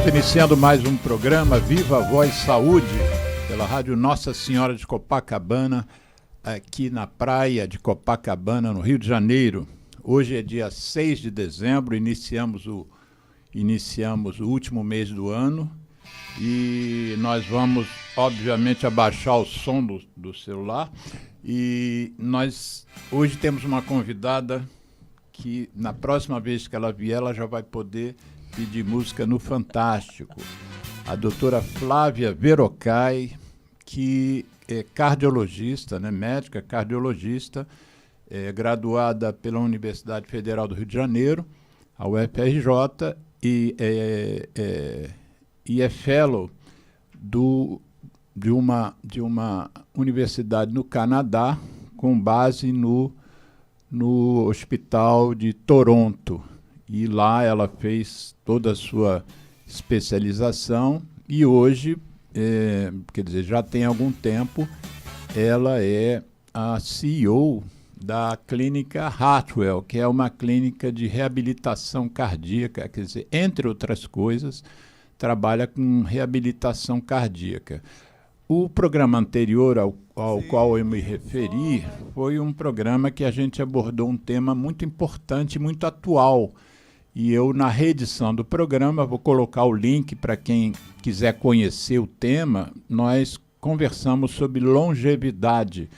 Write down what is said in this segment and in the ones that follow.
Pronto, iniciando mais um programa Viva Voz Saúde, pela Rádio Nossa Senhora de Copacabana, aqui na praia de Copacabana, no Rio de Janeiro. Hoje é dia 6 de dezembro, iniciamos o último mês do ano e nós vamos, obviamente, abaixar o som do celular. E nós hoje temos uma convidada que, na próxima vez que ela vier, ela já vai poder pedir música no Fantástico. A doutora Flávia Verocai, que é cardiologista, né, médica cardiologista, graduada pela Universidade Federal do Rio de Janeiro, a UFRJ, e é fellow de uma universidade no Canadá, com base no Hospital de Toronto. E lá ela fez toda a sua especialização e hoje, quer dizer, já tem algum tempo, ela é a CEO da clínica Hartwell, que é uma clínica de reabilitação cardíaca, quer dizer, entre outras coisas, trabalha com reabilitação cardíaca. O programa anterior ao qual eu me referi foi um programa que a gente abordou um tema muito importante, muito atual. E eu, na reedição do programa, vou colocar o link para quem quiser conhecer o tema. Nós conversamos sobre longevidade,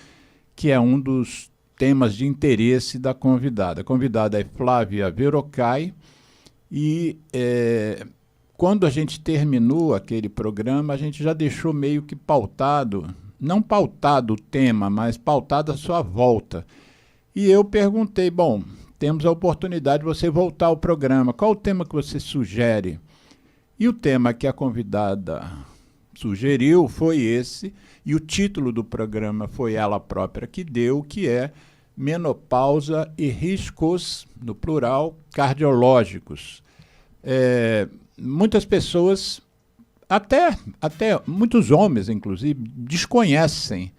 que é um dos temas de interesse da convidada. A convidada é Flávia Verocai e quando a gente terminou aquele programa, a gente já deixou meio que pautado, não pautado o tema, mas pautado a sua volta. E eu perguntei, bom, temos a oportunidade de você voltar ao programa. Qual o tema que você sugere? E o tema que a convidada sugeriu foi esse, e o título do programa foi ela própria que deu, que é Menopausa e Riscos, no plural, Cardiológicos. Muitas pessoas, até muitos homens, inclusive, desconhecem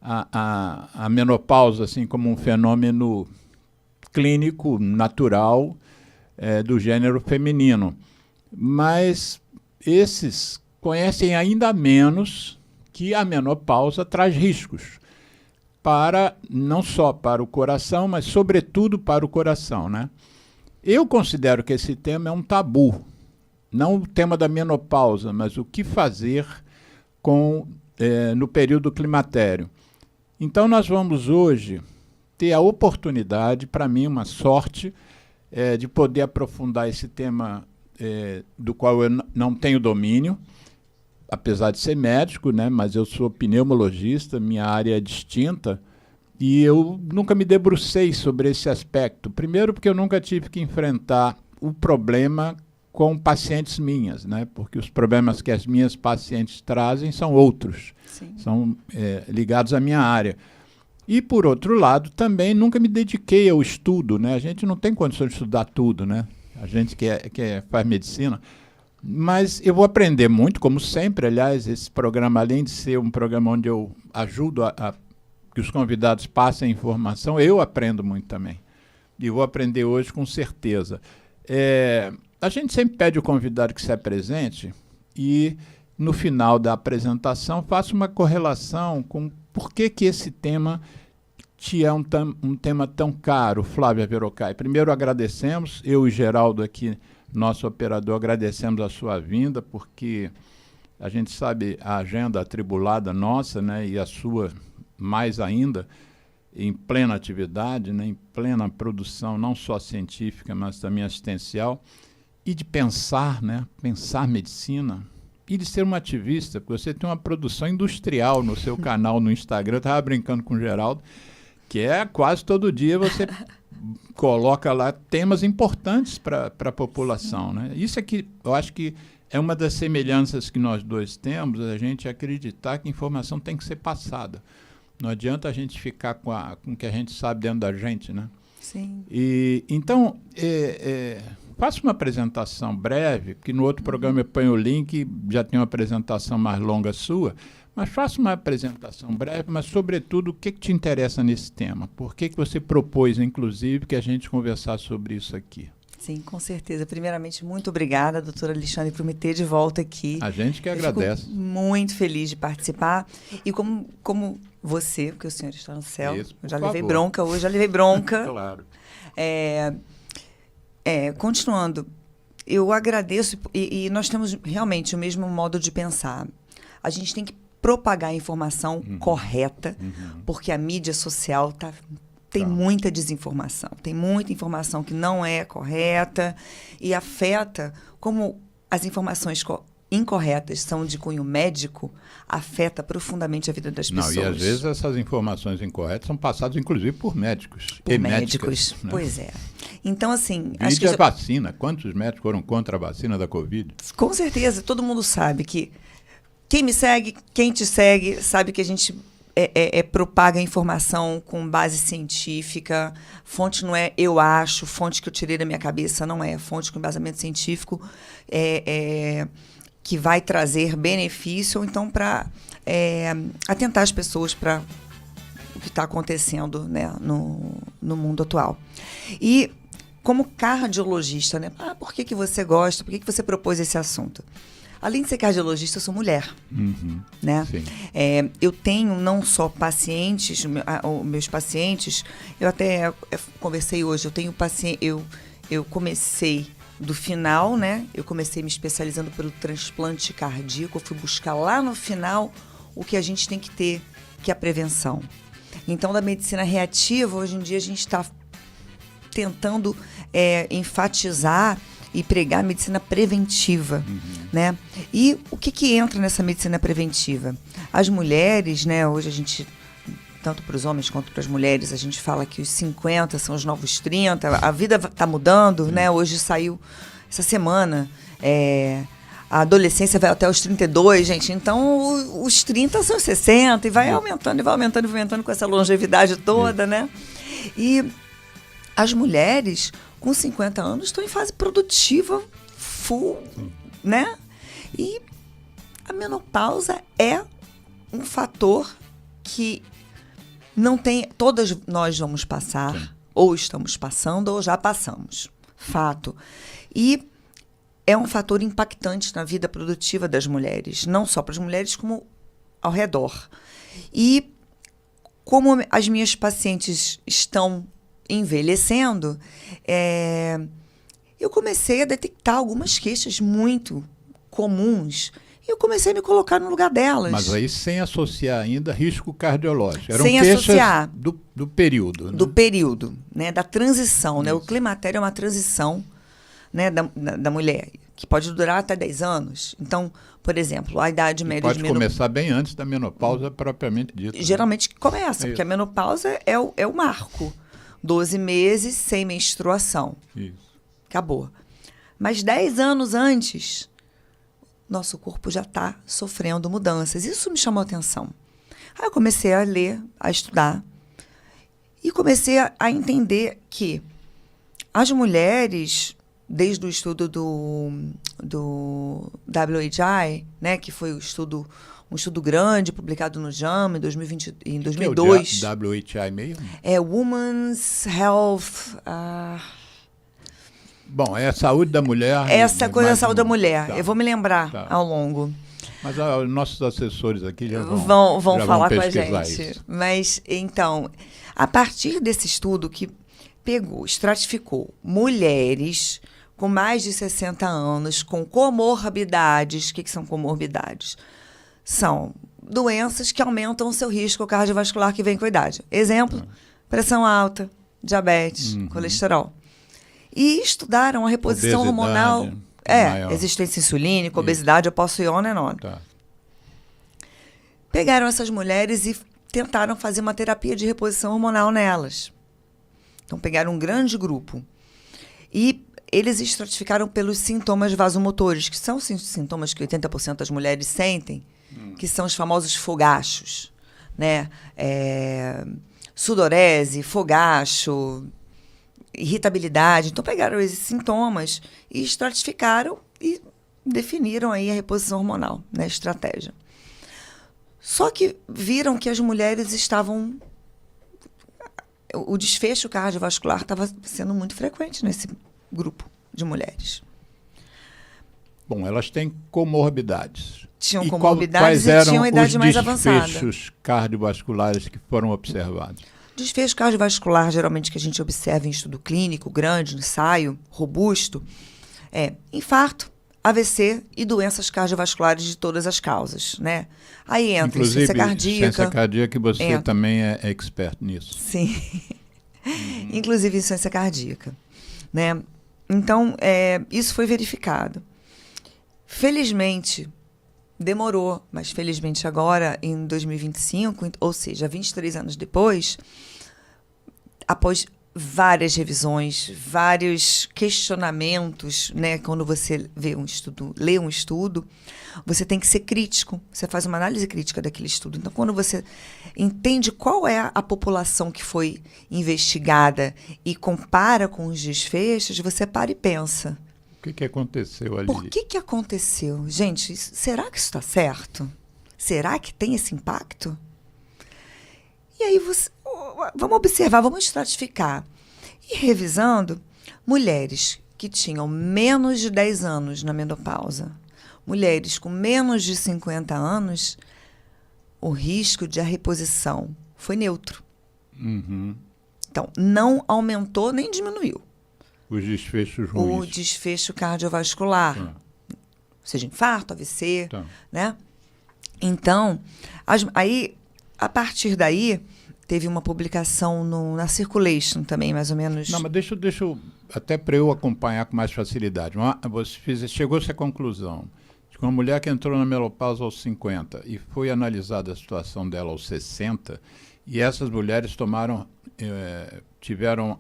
a menopausa assim, como um fenômeno clínico, natural, do gênero feminino. Mas esses conhecem ainda menos que a menopausa traz riscos, não só para o coração, mas sobretudo para o coração, né? Eu considero que esse tema é um tabu, não o tema da menopausa, mas o que fazer no período climatério. Então nós vamos hoje ter a oportunidade, para mim uma sorte, de poder aprofundar esse tema do qual eu não tenho domínio, apesar de ser médico, né, mas eu sou pneumologista, minha área é distinta, e eu nunca me debrucei sobre esse aspecto. Primeiro porque eu nunca tive que enfrentar o problema com pacientes minhas, né, porque os problemas que as minhas pacientes trazem são outros, sim, são ligados à minha área. E, por outro lado, também nunca me dediquei ao estudo, né? A gente não tem condição de estudar tudo, né? A gente que faz medicina. Mas eu vou aprender muito, como sempre. Aliás, esse programa, além de ser um programa onde eu ajudo a que os convidados passem informação, eu aprendo muito também. E vou aprender hoje com certeza. A gente sempre pede ao convidado que se apresente e, no final da apresentação, faça uma correlação com por que esse tema te é um tema tão caro, Flávia Verocai. Primeiro agradecemos, eu e Geraldo aqui, nosso operador, agradecemos a sua vinda, porque a gente sabe a agenda atribulada nossa, né, e a sua mais ainda, em plena atividade, né, em plena produção, não só científica, mas também assistencial, e de pensar, né, pensar medicina, e de ser uma ativista, porque você tem uma produção industrial no seu canal no Instagram. Eu estava brincando com o Geraldo, que quase todo dia você coloca lá temas importantes para a população, né? Isso é que eu acho que é uma das semelhanças que nós dois temos, a gente acreditar que a informação tem que ser passada. Não adianta a gente ficar com o que a gente sabe dentro da gente, né? Sim. Então, faça uma apresentação breve, que no outro programa eu ponho o link, já tem uma apresentação mais longa sua, mas faça uma apresentação breve, mas, sobretudo, o que te interessa nesse tema? Por que você propôs, inclusive, que a gente conversasse sobre isso aqui? Sim, com certeza. Primeiramente, muito obrigada, doutora Alexandre, por me ter de volta aqui. A gente que agradece. Fico muito feliz de participar. E como você, porque o senhor está no céu, Isso, eu já por levei favor. bronca hoje, já levei bronca. Claro. Continuando, eu agradeço e nós temos realmente o mesmo modo de pensar. A gente tem que propagar a informação correta, porque a mídia social tem muita desinformação, tem muita informação que não é correta e afeta, como as informações incorretas são de cunho médico, afeta profundamente a vida das pessoas. Não, e às vezes essas informações incorretas são passadas, inclusive, por médicos. Por e médicos, médicas, né? pois é. Então, assim... Acho que a vacina. Quantos médicos foram contra a vacina da Covid? Com certeza, todo mundo sabe que quem me segue, quem te segue, sabe que a gente propaga informação com base científica. Fonte não é eu acho, fonte que eu tirei da minha cabeça não é. Fonte com embasamento científico que vai trazer benefício, ou então para atentar as pessoas para o que está acontecendo, né, no mundo atual. E como cardiologista, né, por que você gosta, por que você propôs esse assunto? Além de ser cardiologista, eu sou mulher. Né? Eu tenho não só pacientes, meus pacientes, eu até conversei hoje, eu tenho paciente, eu comecei do final, né? Eu comecei me especializando pelo transplante cardíaco, eu fui buscar lá no final o que a gente tem que ter, que é a prevenção. Então, da medicina reativa, hoje em dia a gente está tentando enfatizar e pregar a medicina preventiva, né? E o que entra nessa medicina preventiva? As mulheres, né? Hoje a gente, tanto para os homens quanto para as mulheres, a gente fala que os 50 são os novos 30, a vida está mudando, né? Hoje saiu, essa semana, a adolescência vai até os 32, gente, então os 30 são os 60, e vai aumentando, e vai aumentando, e vai aumentando com essa longevidade toda, né? E as mulheres com 50 anos estão em fase produtiva full, né? E a menopausa é um fator que não tem... Todas nós vamos passar, ou estamos passando, ou já passamos. Fato. E é um fator impactante na vida produtiva das mulheres, não só para as mulheres, como ao redor. E como as minhas pacientes estão envelhecendo, eu comecei a detectar algumas queixas muito comuns e eu comecei a me colocar no lugar delas. Mas aí sem associar ainda risco cardiológico. Eram sem queixas associar do período. Né? Do período, né? Da transição. Né? O climatério é uma transição, né? da mulher, que pode durar até 10 anos. Então, por exemplo, a idade média pode começar bem antes da menopausa propriamente dita. Geralmente começa, porque a menopausa é o marco. 12 meses sem menstruação. Isso. Acabou. Mas 10 anos antes, nosso corpo já está sofrendo mudanças. Isso me chamou a atenção. Aí eu comecei a ler, a estudar, e comecei a entender que as mulheres, desde o estudo do WHI, né, que foi um estudo grande, publicado no JAMA em 2002. Que é o WHI mesmo? É Women's Health... Bom, é a saúde da mulher. Essa coisa da saúde da mulher. Tá. Eu vou me lembrar ao longo. Mas os nossos assessores aqui já vão falar com a gente. Isso. Mas, então, a partir desse estudo que pegou, estratificou mulheres com mais de 60 anos, com comorbidades. O que são comorbidades? São doenças que aumentam o seu risco cardiovascular que vem com a idade. Exemplo, pressão alta, diabetes, colesterol. E estudaram a reposição hormonal. Resistência insulínica, obesidade, eu posso ir on and on. Tá. Pegaram essas mulheres e tentaram fazer uma terapia de reposição hormonal nelas. Então, pegaram um grande grupo. E eles estratificaram pelos sintomas vasomotores, que são sintomas que 80% das mulheres sentem, que são os famosos fogachos, né? Sudorese, fogacho, irritabilidade. Então, pegaram esses sintomas e estratificaram e definiram aí a reposição hormonal, né? Estratégia. Só que viram que as mulheres estavam... O desfecho cardiovascular estava sendo muito frequente nesse grupo. de mulheres. Bom, elas têm comorbidades. Tinham E comorbidades quais e tinham eram idade os mais avançada. desfechos cardiovasculares que foram observados? Desfecho cardiovascular, geralmente, que a gente observa em estudo clínico, grande, ensaio, robusto, é infarto, AVC e doenças cardiovasculares de todas as causas, né? Aí entra Inclusive, insuficiência cardíaca. ciência cardíaca, que você entra. também é expert nisso. Sim. Inclusive insuficiência cardíaca, né? Então, isso foi verificado. Felizmente, demorou, mas felizmente agora, em 2025, ou seja, 23 anos depois, após várias revisões, vários questionamentos, né? Quando você lê um estudo, você tem que ser crítico. Você faz uma análise crítica daquele estudo. Então, quando você entende qual é a população que foi investigada e compara com os desfechos, você para e pensa. O que aconteceu ali? Por que aconteceu? Gente, será que isso está certo? Será que tem esse impacto? E aí vamos observar, vamos estratificar. E revisando, mulheres que tinham menos de 10 anos na menopausa, mulheres com menos de 50 anos, o risco de reposição foi neutro. Uhum. Então, não aumentou nem diminuiu. Os desfechos ruins. O desfecho cardiovascular, ou seja, infarto, AVC, né? Então, aí, a partir daí, teve uma publicação na Circulation também, mais ou menos. Não, mas deixa eu até para eu acompanhar com mais facilidade. Você chegou-se à conclusão de que uma mulher que entrou na menopausa aos 50 e foi analisada a situação dela aos 60, e essas mulheres tiveram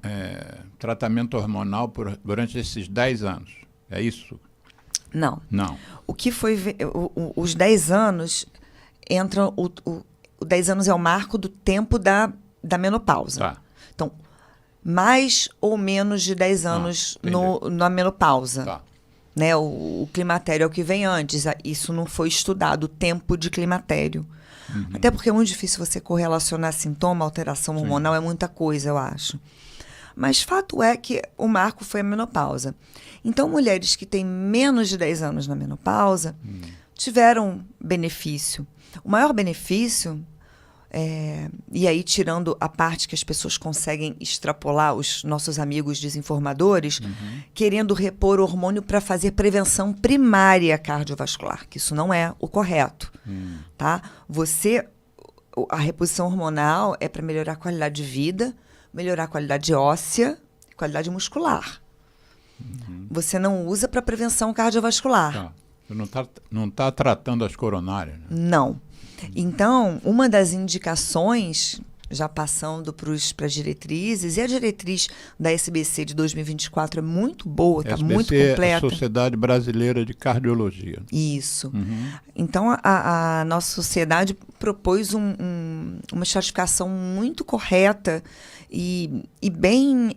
tratamento hormonal durante esses 10 anos. É isso? Não. Não. O que foi os 10 anos entram. O 10 anos é o marco do tempo da menopausa. Tá. Então, mais ou menos de 10 anos na menopausa. Tá. Né? O climatério é o que vem antes. Isso não foi estudado, o tempo de climatério. Uhum. Até porque é muito difícil você correlacionar sintoma, alteração hormonal, é muita coisa, eu acho. Mas fato é que o marco foi a menopausa. Então, mulheres que têm menos de 10 anos na menopausa tiveram benefício. O maior benefício, e aí tirando a parte que as pessoas conseguem extrapolar, os nossos amigos desinformadores, querendo repor hormônio para fazer prevenção primária cardiovascular, que isso não é o correto. Tá? A reposição hormonal é para melhorar a qualidade de vida, melhorar a qualidade óssea e qualidade muscular. Você não usa para prevenção cardiovascular. Tá. Não tá tratando as coronárias. Né? Não. Então, uma das indicações, já passando para as diretrizes, e a diretriz da SBC de 2024 é muito boa, está muito completa. É a Sociedade Brasileira de Cardiologia. Isso. Então, a nossa sociedade propôs uma estratificação muito correta e bem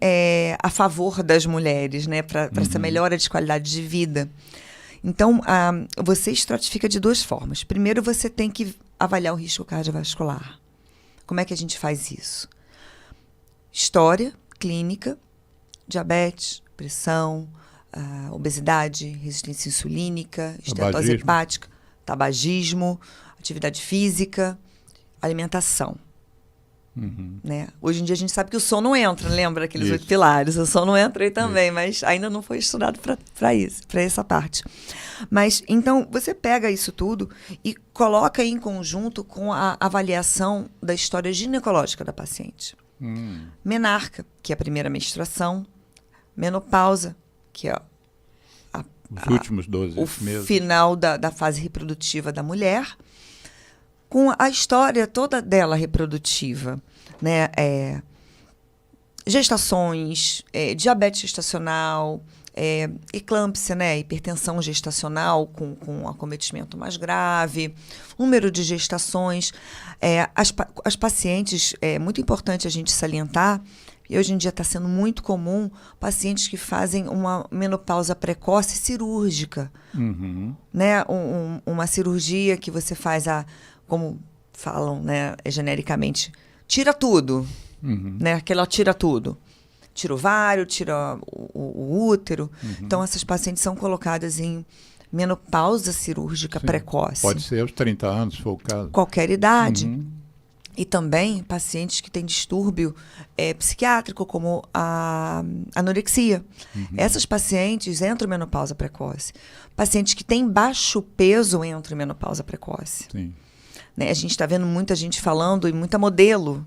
a favor das mulheres, né, para essa melhora de qualidade de vida. Então, você estratifica de duas formas. Primeiro, você tem que avaliar o risco cardiovascular. Como é que a gente faz isso? História clínica, diabetes, pressão, obesidade, resistência insulínica, estetose hepática, tabagismo, atividade física, alimentação. Né? Hoje em dia a gente sabe que o sono não entra, lembra aqueles 8 pilares? O sono não entra aí também, mas ainda não foi estudado para essa parte. Mas então você pega isso tudo e coloca em conjunto com a avaliação da história ginecológica da paciente. Menarca, que é a primeira menstruação, menopausa, que é os últimos 12 meses. O final da fase reprodutiva da mulher, com a história toda dela reprodutiva, né? Gestações, diabetes gestacional, eclâmpsia, né? Hipertensão gestacional com acometimento mais grave, número de gestações. As pacientes, é muito importante a gente salientar, e hoje em dia está sendo muito comum, pacientes que fazem uma menopausa precoce cirúrgica. Né? Uma cirurgia que você faz como falam, né, genericamente, tira tudo. Né? Aquela tira tudo. tira o ovário, tira o útero. Então, essas pacientes são colocadas em menopausa cirúrgica precoce. Pode ser aos 30 anos, se for o caso. Qualquer idade. E também pacientes que têm distúrbio psiquiátrico, como a anorexia. Essas pacientes entram em menopausa precoce. Pacientes que têm baixo peso entram em menopausa precoce. Sim. Né? A gente está vendo muita gente falando, e muita modelo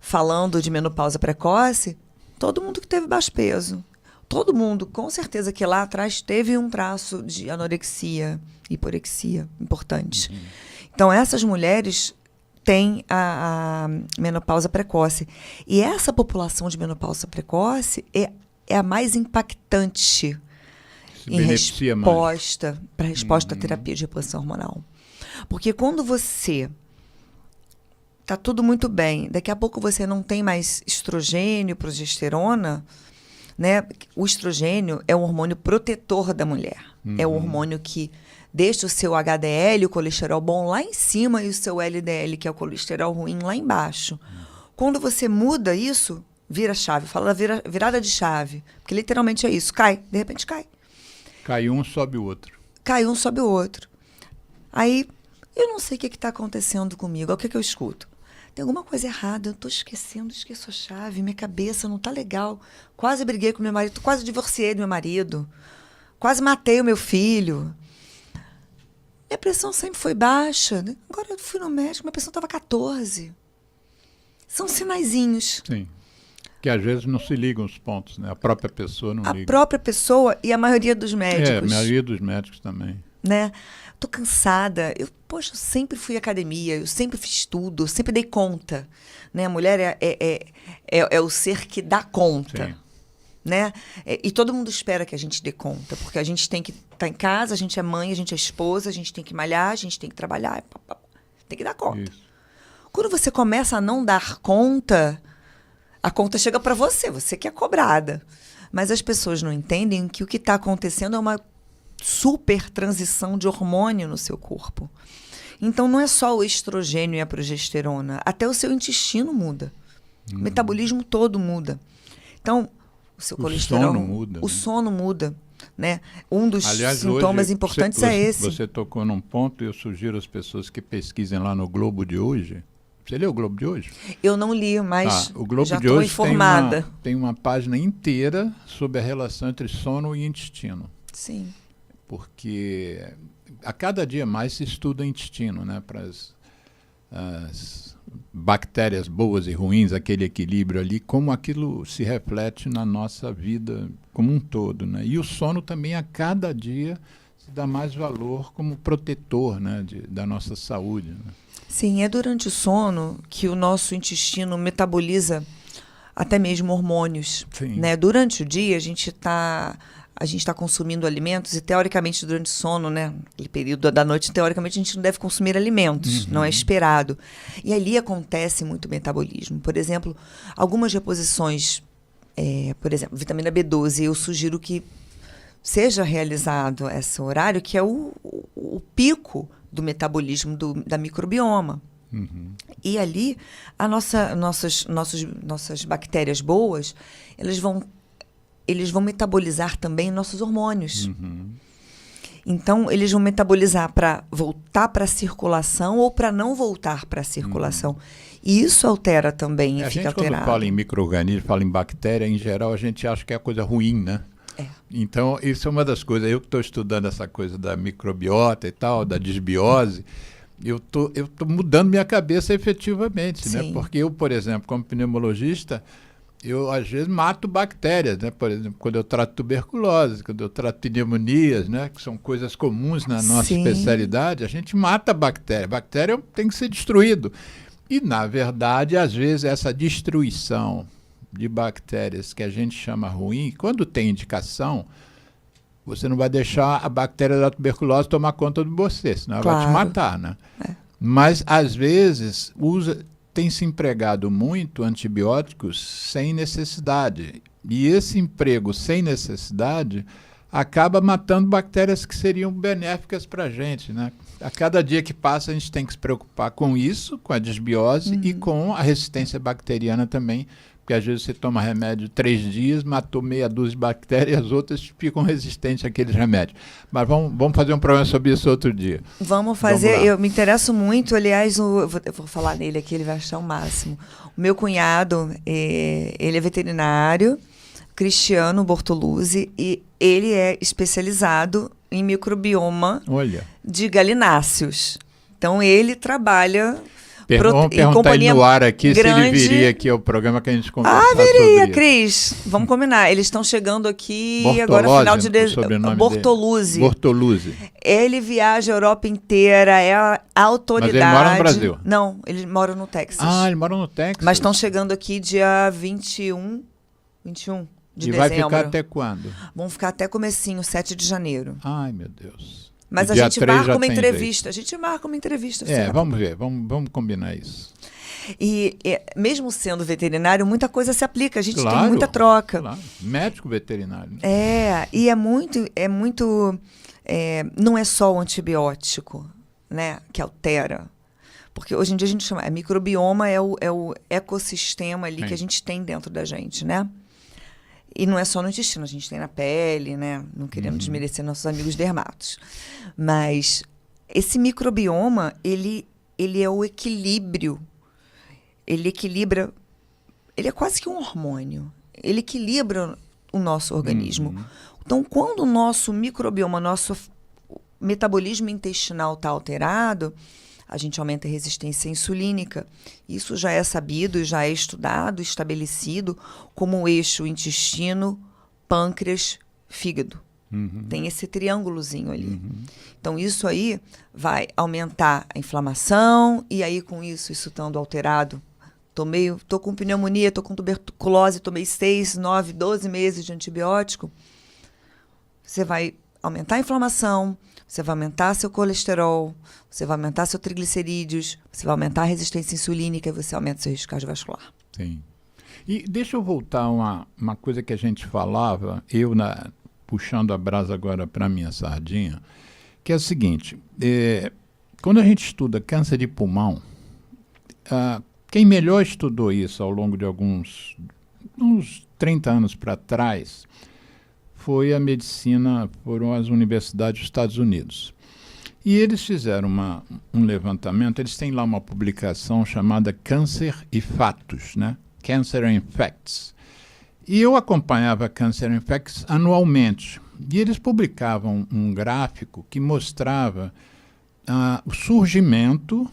falando de menopausa precoce. Todo mundo que teve baixo peso. Todo mundo, com certeza, que lá atrás teve um traço de anorexia, hiporexia importante. Então, essas mulheres têm a menopausa precoce. E essa população de menopausa precoce é a mais impactante em resposta à terapia de reposição hormonal. Porque quando você está tudo muito bem, daqui a pouco você não tem mais estrogênio, progesterona, né? O estrogênio é um hormônio protetor da mulher. É o hormônio que deixa o seu HDL, o colesterol bom, lá em cima e o seu LDL, que é o colesterol ruim, lá embaixo. Quando você muda isso, vira chave. Fala virada de chave. Porque literalmente é isso. Cai. De repente cai. Cai um, sobe o outro. Cai um, sobe o outro. Aí, eu não sei o que está acontecendo comigo. O que eu escuto? Tem alguma coisa errada. Eu estou esqueço a chave. Minha cabeça não está legal. Quase briguei com meu marido. Quase divorciei do meu marido. Quase matei o meu filho. Minha pressão sempre foi baixa. Né? Agora eu fui no médico, minha pressão estava 14. São sinaizinhos. Sim. Que às vezes não se ligam os pontos, né? A própria pessoa não liga. A própria pessoa e a maioria dos médicos. A maioria dos médicos também. Né? Tô cansada. Eu sempre fui à academia, eu sempre fiz tudo, eu sempre dei conta. Né? A mulher é o ser que dá conta. Sim. Né? E todo mundo espera que a gente dê conta, porque a gente tem que estar em casa, a gente é mãe, a gente é esposa, a gente tem que malhar, a gente tem que trabalhar, tem que dar conta. Isso. Quando você começa a não dar conta, a conta chega para você que é cobrada. Mas as pessoas não entendem que o que está acontecendo é uma super transição de hormônio no seu corpo. Então não é só o estrogênio e a progesterona, até o seu intestino muda. O metabolismo todo muda. Então, o seu colesterol, sono muda. O sono muda, né? Um dos Aliás, sintomas hoje, importantes é esse. Você tocou num ponto e eu sugiro às pessoas que pesquisem lá no Globo de hoje. Você leu o Globo de hoje? Eu não li, mas o Globo já de estou hoje informada. Tem uma página inteira sobre a relação entre sono e intestino. Sim. Porque a cada dia mais se estuda o intestino, né? Para as bactérias boas e ruins, aquele equilíbrio ali, como aquilo se reflete na nossa vida como um todo, né? E o sono também a cada dia se dá mais valor como protetor, né, da nossa saúde, né? Sim, é durante o sono que o nosso intestino metaboliza até mesmo hormônios. Sim. Né? Durante o dia a gente está consumindo alimentos e, teoricamente, durante o sono, né, aquele período da noite, teoricamente, a gente não deve consumir alimentos, não é esperado. E ali acontece muito metabolismo. Por exemplo, algumas reposições, por exemplo, vitamina B12, eu sugiro que seja realizado esse horário, que é o pico do metabolismo da microbioma. E ali, nossas bactérias boas, eles vão metabolizar também nossos hormônios. Então, eles vão metabolizar para voltar para a circulação ou para não voltar para a circulação. E isso altera também, a fica gente, alterado. quando fala em micro-organismo, fala em bactéria, em geral, a gente acha que é coisa ruim, né? Então, isso é uma das coisas. Eu que estou estudando essa coisa da microbiota e tal, da desbiose, eu tô mudando minha cabeça efetivamente, né? Porque eu, por exemplo, como pneumologista, eu às vezes mato bactérias, né? Por exemplo, quando eu trato tuberculose, quando eu trato pneumonias, né? Que são coisas comuns na nossa especialidade, a gente mata a bactéria. A bactéria tem que ser destruído. E, na verdade, às vezes essa destruição de bactérias que a gente chama ruim, quando tem indicação, você não vai deixar a bactéria da tuberculose tomar conta de você, senão ela vai te matar, né? Mas, às vezes, tem se empregado muito antibióticos sem necessidade. E esse emprego sem necessidade acaba matando bactérias que seriam benéficas para a gente, né? A cada dia que passa, a gente tem que se preocupar com isso, com a desbiose e com a resistência bacteriana também Porque às vezes você toma remédio 3 dias, matou meia dúzia de bactérias e as outras ficam resistentes àqueles remédios. Mas vamos fazer um programa sobre isso outro dia. Vamos fazer, eu me interesso muito, aliás, eu vou falar nele aqui, ele vai achar o máximo. O meu cunhado, ele é veterinário, Cristiano Bortoluzzi, e ele é especializado em microbioma de galináceos. Então, ele trabalha... Vamos perguntar ele no ar aqui grande... se ele viria aqui ao programa que a gente conversar viria, sobre Cris. Vamos combinar. Eles estão chegando aqui agora, final de dezembro. Bortoluzzi. Ele viaja a Europa inteira, é a autoridade. Mas ele mora no Brasil? Não, ele mora no Texas. Ah, ele mora no Texas. Mas estão chegando aqui dia 21 de dezembro. Vai ficar até quando? Vão ficar até comecinho, 7 de janeiro. Ai, meu Deus. Mas a gente marca uma entrevista. A gente marca uma entrevista. Vamos ver. Vamos combinar isso. E mesmo sendo veterinário, muita coisa se aplica. A gente tem muita troca. Claro. Médico veterinário. Né? E é muito... não é só o antibiótico, né, que altera. Porque hoje em dia a gente chama... microbioma é o ecossistema ali que a gente tem dentro da gente, né? E não é só no intestino, a gente tem na pele, né? Não querendo desmerecer nossos amigos dermatos. Mas esse microbioma, ele é o equilíbrio. Ele equilibra... Ele é quase que um hormônio. Ele equilibra o nosso organismo. Então, quando o nosso microbioma, nosso metabolismo intestinal está alterado, a gente aumenta a resistência insulínica. Isso já é sabido, já é estudado, estabelecido como o eixo intestino, pâncreas, fígado. Tem esse triângulozinho ali. Então, isso aí vai aumentar a inflamação e aí, com isso estando alterado, tô com pneumonia, tô com tuberculose, tomei 6, 9, 12 meses de antibiótico, você vai aumentar a inflamação, você vai aumentar seu colesterol, você vai aumentar seu triglicerídeos, você vai aumentar a resistência insulínica e você aumenta seu risco cardiovascular. Sim. E deixa eu voltar a uma coisa que a gente falava, puxando a brasa agora para a minha sardinha, que é o seguinte, quando a gente estuda câncer de pulmão, quem melhor estudou isso ao longo de uns 30 anos para trás, foram as universidades dos Estados Unidos. E eles fizeram um levantamento, eles têm lá uma publicação chamada Câncer e Fatos, né? Cancer and Facts. E eu acompanhava Cancer and Facts anualmente. E eles publicavam um gráfico que mostrava o surgimento,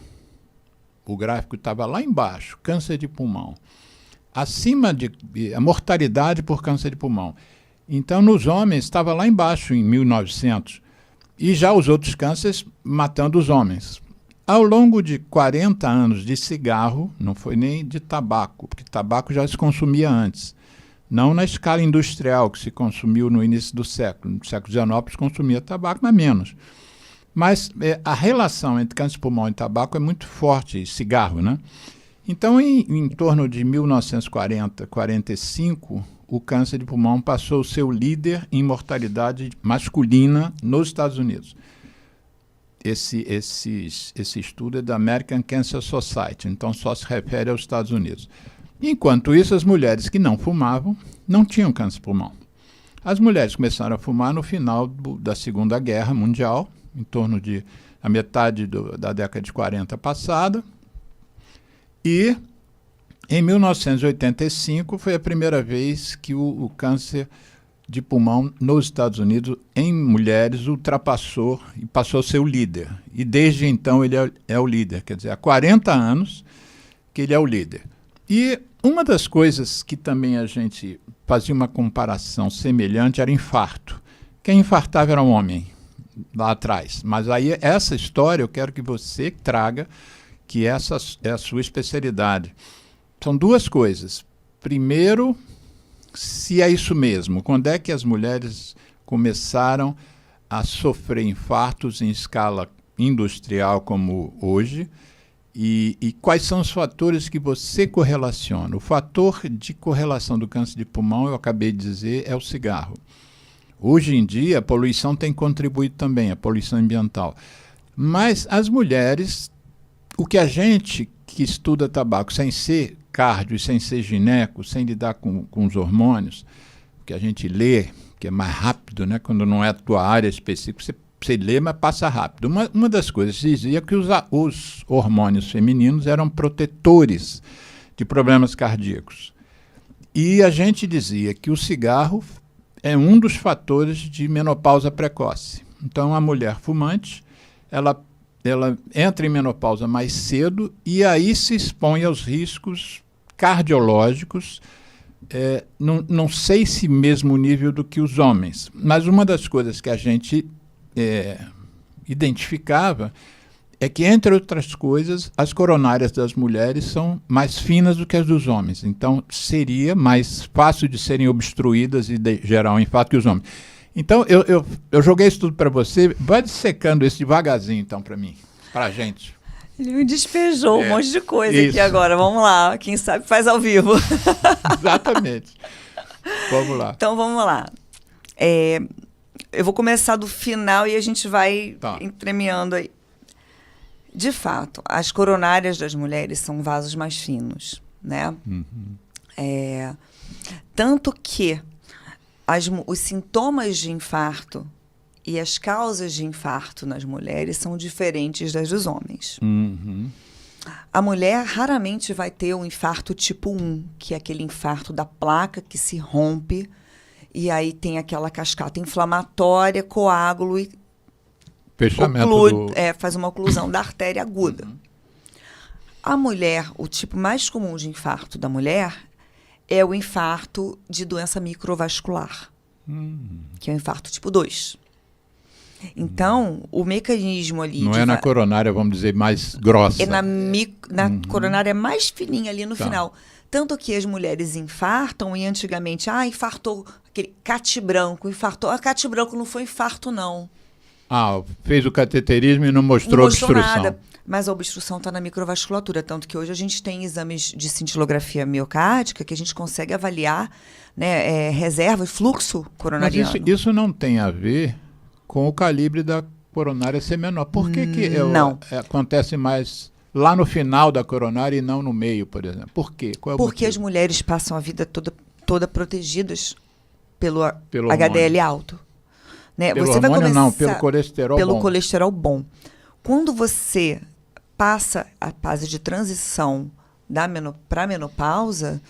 o gráfico estava lá embaixo, câncer de pulmão, acima a mortalidade por câncer de pulmão. Então, nos homens, estava lá embaixo, em 1900, e já os outros cânceres matando os homens. Ao longo de 40 anos de cigarro, não foi nem de tabaco, porque tabaco já se consumia antes, não na escala industrial que se consumiu no início do século. No século XIX se consumia tabaco, mas menos. Mas a relação entre câncer de pulmão e tabaco é muito forte, e cigarro, né? Então, em torno de 1940, 45, o câncer de pulmão passou a ser o líder em mortalidade masculina nos Estados Unidos. Esse estudo é da American Cancer Society, então só se refere aos Estados Unidos. Enquanto isso, as mulheres que não fumavam não tinham câncer de pulmão. As mulheres começaram a fumar no final da Segunda Guerra Mundial, em torno de a metade da década de 40 passada, e em 1985 foi a primeira vez que o câncer de pulmão nos Estados Unidos, em mulheres, ultrapassou e passou a ser o líder. E desde então ele é o líder, quer dizer, há 40 anos que ele é o líder. E uma das coisas que também a gente fazia uma comparação semelhante era infarto. Quem infartava era um homem, lá atrás. Mas aí essa história eu quero que você traga, que essa é a sua especialidade. São duas coisas. Primeiro, se é isso mesmo, quando é que as mulheres começaram a sofrer infartos em escala industrial como hoje, e quais são os fatores que você correlaciona? O fator de correlação do câncer de pulmão, eu acabei de dizer, é o cigarro. Hoje em dia, a poluição tem contribuído também, a poluição ambiental. Mas as mulheres, o que a gente que estuda tabaco sem ser cardio e sem ser gineco, sem lidar com os hormônios, que a gente lê, que é mais rápido, né? Quando não é a tua área específica, você lê, mas passa rápido. Uma das coisas dizia que os hormônios femininos eram protetores de problemas cardíacos. E a gente dizia que o cigarro é um dos fatores de menopausa precoce. Então, a mulher fumante, ela entra em menopausa mais cedo e aí se expõe aos riscos cardiológicos, não sei se mesmo nível do que os homens, mas uma das coisas que a gente identificava é que, entre outras coisas, as coronárias das mulheres são mais finas do que as dos homens. Então, seria mais fácil de serem obstruídas e gerar um infarto que os homens. Então, eu joguei isso tudo para você. Vai dissecando isso devagarzinho, então, para mim, para a gente. Ele me despejou um monte de coisa aqui agora. Vamos lá. Quem sabe faz ao vivo. Exatamente. Vamos lá. Então, vamos lá. Eu vou começar do final e a gente vai entremeando aí. De fato, as coronárias das mulheres são vasos mais finos, né? Uhum. Tanto que os sintomas de infarto e as causas de infarto nas mulheres são diferentes das dos homens. Uhum. A mulher raramente vai ter um infarto tipo 1, que é aquele infarto da placa que se rompe e aí tem aquela cascata inflamatória, coágulo e faz uma oclusão da artéria aguda. Uhum. A mulher, o tipo mais comum de infarto da mulher é o infarto de doença microvascular, que é o infarto tipo 2. Então, o mecanismo ali... Não é na coronária, vamos dizer, mais grossa. É na coronária mais fininha ali no final. Tanto que as mulheres infartam e antigamente, infartou aquele cate branco, infartou. Cate branco não foi infarto, não. Fez o cateterismo e não mostrou obstrução. Nada, mas a obstrução está na microvasculatura, tanto que hoje a gente tem exames de cintilografia miocárdica que a gente consegue avaliar, né, reserva e fluxo coronariano. Mas isso não tem a ver com o calibre da coronária ser menor. Por que acontece mais lá no final da coronária e não no meio, por exemplo? Por quê? Qual é o Porque motivo? as mulheres passam a vida toda protegidas pelo HDL alto. Né? Pelo você hormônio, vai começar pelo colesterol pelo bom. colesterol bom. Quando você passa a fase de transição para a menopausa,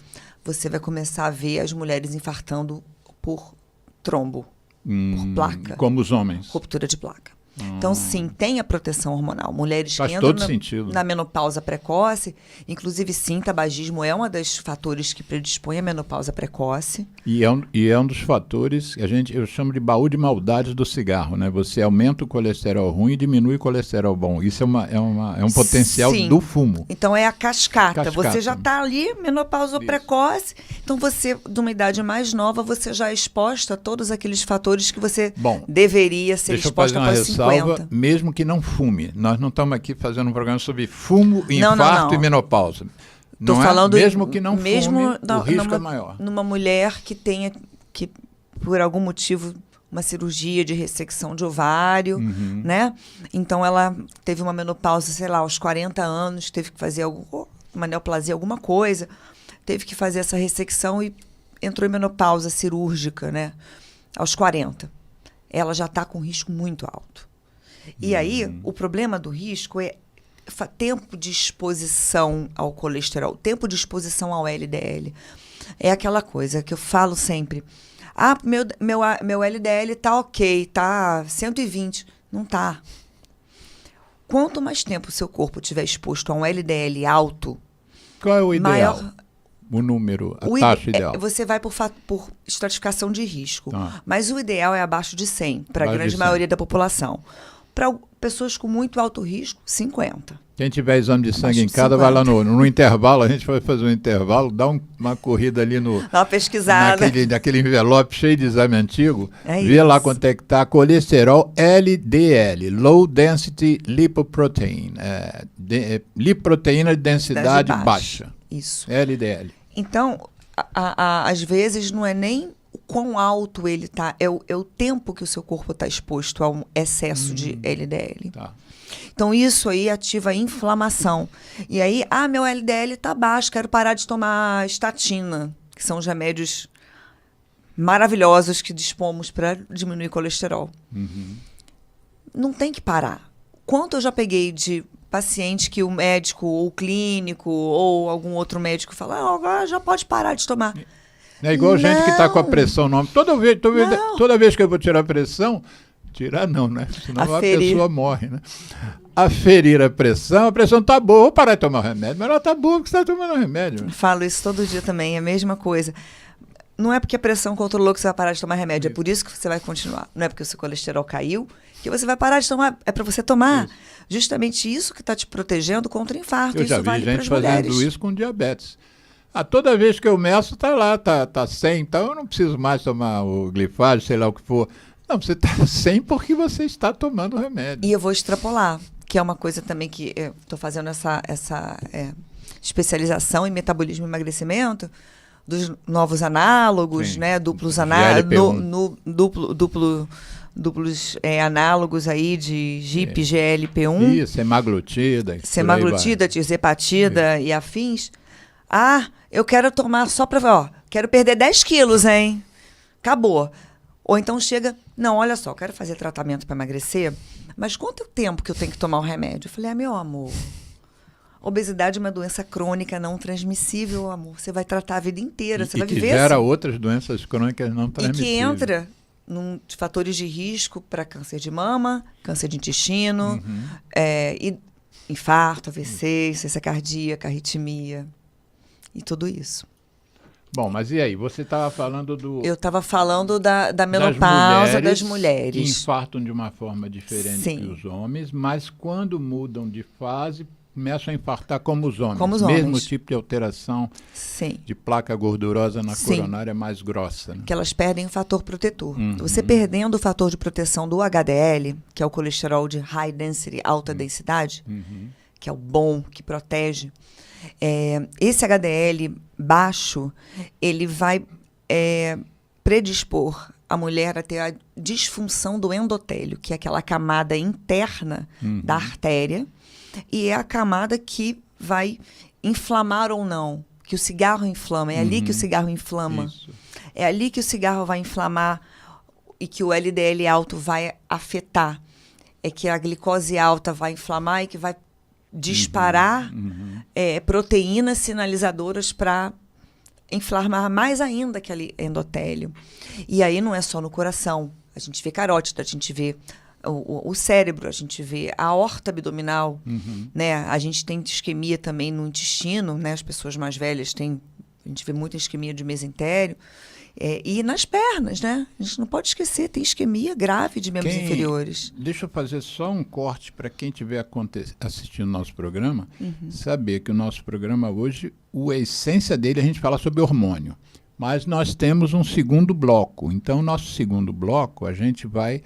você vai começar a ver as mulheres infartando por trombo, por placa. Como os homens. Ruptura de placa. Então, sim, tem a proteção hormonal. Mulheres que todo entram sentido. Na menopausa precoce, inclusive, sim, tabagismo é um dos fatores que predispõe à menopausa precoce. E é um dos fatores que eu chamo de baú de maldades do cigarro, né? Você aumenta o colesterol ruim e diminui o colesterol bom. Isso é um potencial do fumo. Então, é a cascata. Você já está ali, menopausa precoce. Então, você, de uma idade mais nova, você já é exposta a todos aqueles fatores que você deveria ser exposta para 50. Mesmo que não fume. Nós não estamos aqui fazendo um programa sobre fumo, infarto e menopausa. Estou falando mesmo que não fume, o risco é maior. Numa mulher que tenha, por algum motivo, uma cirurgia de ressecção de ovário, né? Então, ela teve uma menopausa, sei lá, aos 40 anos, teve que fazer uma neoplasia, alguma coisa, teve que fazer essa ressecção e entrou em menopausa cirúrgica, né? Aos 40. Ela já está com risco muito alto. E aí, o problema do risco é tempo de exposição ao colesterol, tempo de exposição ao LDL. É aquela coisa que eu falo sempre. Meu LDL tá ok, tá 120. Não tá. Quanto mais tempo o seu corpo estiver exposto a um LDL alto... Qual é o ideal? O número, a taxa ideal. Você vai por estratificação de risco. Mas o ideal é abaixo de 100, para a grande maioria da população. Para pessoas com muito alto risco, 50. Quem tiver exame de sangue em casa, vai lá no intervalo, a gente vai fazer um intervalo, dá uma corrida ali dá uma pesquisada. Naquele envelope cheio de exame antigo, vê lá quanto é que está colesterol LDL, Low Density Lipoprotein, lipoproteína de densidade baixa. Isso. LDL. Então, às vezes não é nem o quão alto ele está, é o tempo que o seu corpo está exposto a um excesso de LDL. Tá. Então, isso aí ativa a inflamação. E aí, meu LDL está baixo, quero parar de tomar estatina, que são os remédios maravilhosos que dispomos para diminuir colesterol. Não tem que parar. Quanto eu já peguei de paciente que o médico, ou o clínico, ou algum outro médico fala, agora já pode parar de tomar. É igual gente que está com a pressão no ombro. Toda vez que eu vou tirar a pressão, tirar não, né? Senão a pessoa morre, né? Aferir a pressão está boa, vou parar de tomar o remédio, mas ela está boa porque você está tomando o remédio. Falo isso todo dia também, é a mesma coisa. Não é porque a pressão controlou que você vai parar de tomar remédio, é por isso que você vai continuar. Não é porque o seu colesterol caiu que você vai parar de tomar, é para você tomar. Justamente isso que está te protegendo contra infarto. Eu já vi gente fazendo isso com diabetes. Toda vez que eu meço, está lá, tá 100, então eu não preciso mais tomar o glifage, sei lá o que for. Não, você está 100 porque você está tomando o remédio. E eu vou extrapolar, que é uma coisa também que eu estou fazendo essa especialização em metabolismo e emagrecimento, dos novos análogos, né, duplos análogos aí de GIP, GLP-1. Isso, semaglutida, tirzepatida e afins. Eu quero tomar só para... quero perder 10 quilos, hein? Acabou. Ou então chega... Não, olha só, quero fazer tratamento para emagrecer, mas quanto tempo que eu tenho que tomar o remédio? Eu falei, meu amor... Obesidade é uma doença crônica não transmissível, amor. Você vai tratar a vida inteira, você vai viver que gera outras doenças crônicas não transmissíveis. E que entra num fatores de risco para câncer de mama, câncer de intestino, e infarto, AVC, insuficiência cardíaca, arritmia e tudo isso. Bom, mas e aí? Você estava falando do... Eu estava falando da menopausa das mulheres. Que infartam de uma forma diferente que os homens, mas quando mudam de fase... começam a infartar como os homens. Mesmo tipo de alteração de placa gordurosa na coronária mais grossa. Né? Que elas perdem o fator protetor. Você perdendo o fator de proteção do HDL, que é o colesterol de high density, alta densidade, que é o bom, que protege, esse HDL baixo, ele vai predispor a mulher a ter a disfunção do endotélio, que é aquela camada interna da artéria, e é a camada que vai inflamar ou não, que o cigarro inflama. É ali que o cigarro inflama. Isso. É ali que o cigarro vai inflamar e que o LDL alto vai afetar. É que a glicose alta vai inflamar e que vai disparar proteínas sinalizadoras para inflamar mais ainda aquele endotélio. E aí não é só no coração. A gente vê carótida, a gente vê... O cérebro, a gente vê a aorta abdominal, né? A gente tem isquemia também no intestino, né? As pessoas mais velhas têm, a gente vê muita isquemia de mesentério. E nas pernas, né? A gente não pode esquecer, tem isquemia grave de membros inferiores. Deixa eu fazer só um corte para quem estiver assistindo o nosso programa, saber que o nosso programa hoje, a essência dele, a gente fala sobre hormônio. Mas nós temos um segundo bloco. Então, nosso segundo bloco, a gente vai...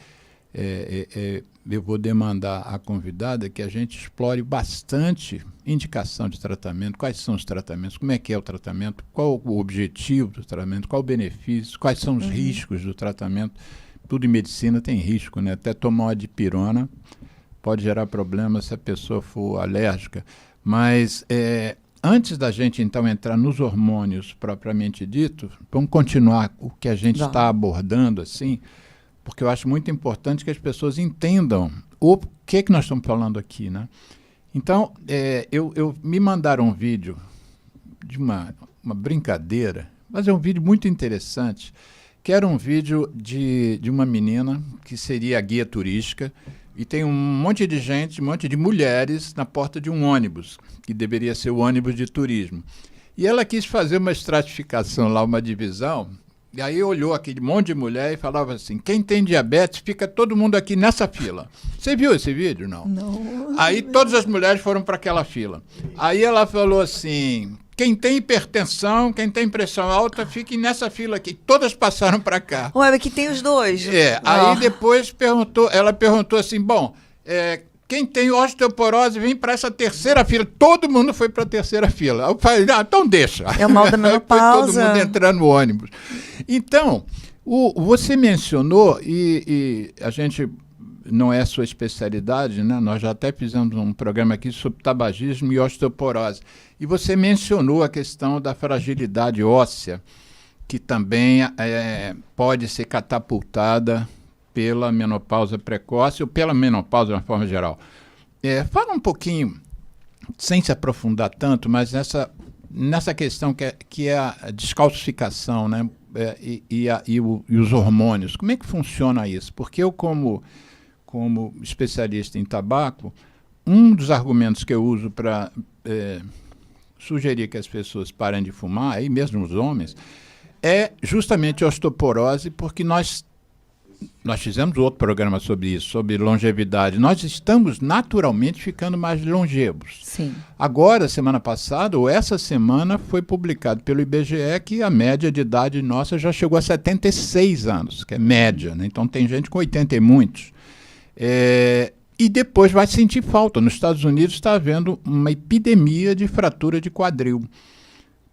eu vou demandar à convidada que a gente explore bastante indicação de tratamento, quais são os tratamentos, como é que é o tratamento, qual o objetivo do tratamento, qual o benefício, quais são os riscos do tratamento. Tudo em medicina tem risco, né? Até tomar uma dipirona pode gerar problemas se a pessoa for alérgica. Mas antes da gente, então, entrar nos hormônios propriamente dito, vamos continuar o que a gente está abordando, assim, porque eu acho muito importante que as pessoas entendam o que nós estamos falando aqui, né? Então, me mandaram um vídeo de uma brincadeira, mas é um vídeo muito interessante, que era um vídeo de uma menina que seria a guia turística, e tem um monte de gente, um monte de mulheres na porta de um ônibus, que deveria ser o ônibus de turismo. E ela quis fazer uma estratificação lá, uma divisão. E aí olhou aquele monte de mulher e falava assim, quem tem diabetes, fica todo mundo aqui nessa fila. Você viu esse vídeo? Não. Não. Aí todas as mulheres foram para aquela fila. Aí ela falou assim, quem tem hipertensão, quem tem pressão alta, fiquem nessa fila aqui. Todas passaram para cá. Ué, aqui tem os dois. Aí depois ela perguntou assim, bom, quem tem osteoporose vem para essa terceira fila. Todo mundo foi para a terceira fila. Eu falei, então deixa. É o mal da menopausa. Foi todo mundo entrando no ônibus. Então, você mencionou, e a gente não é sua especialidade, né? Nós já até fizemos um programa aqui sobre tabagismo e osteoporose. E você mencionou a questão da fragilidade óssea, que também pode ser catapultada pela menopausa precoce ou pela menopausa de uma forma geral. Fala um pouquinho, sem se aprofundar tanto, mas nessa questão que é a descalcificação, né? E os hormônios. Como é que funciona isso? Porque eu, como especialista em tabaco, um dos argumentos que eu uso para sugerir que as pessoas parem de fumar, aí mesmo os homens, é justamente a osteoporose, porque nós fizemos outro programa sobre isso, sobre longevidade. Nós estamos naturalmente ficando mais longevos. Sim. Agora, semana passada, ou essa semana, foi publicado pelo IBGE que a média de idade nossa já chegou a 76 anos, que é média, né? Então tem gente com 80 e muitos. E depois vai sentir falta. Nos Estados Unidos está havendo uma epidemia de fratura de quadril,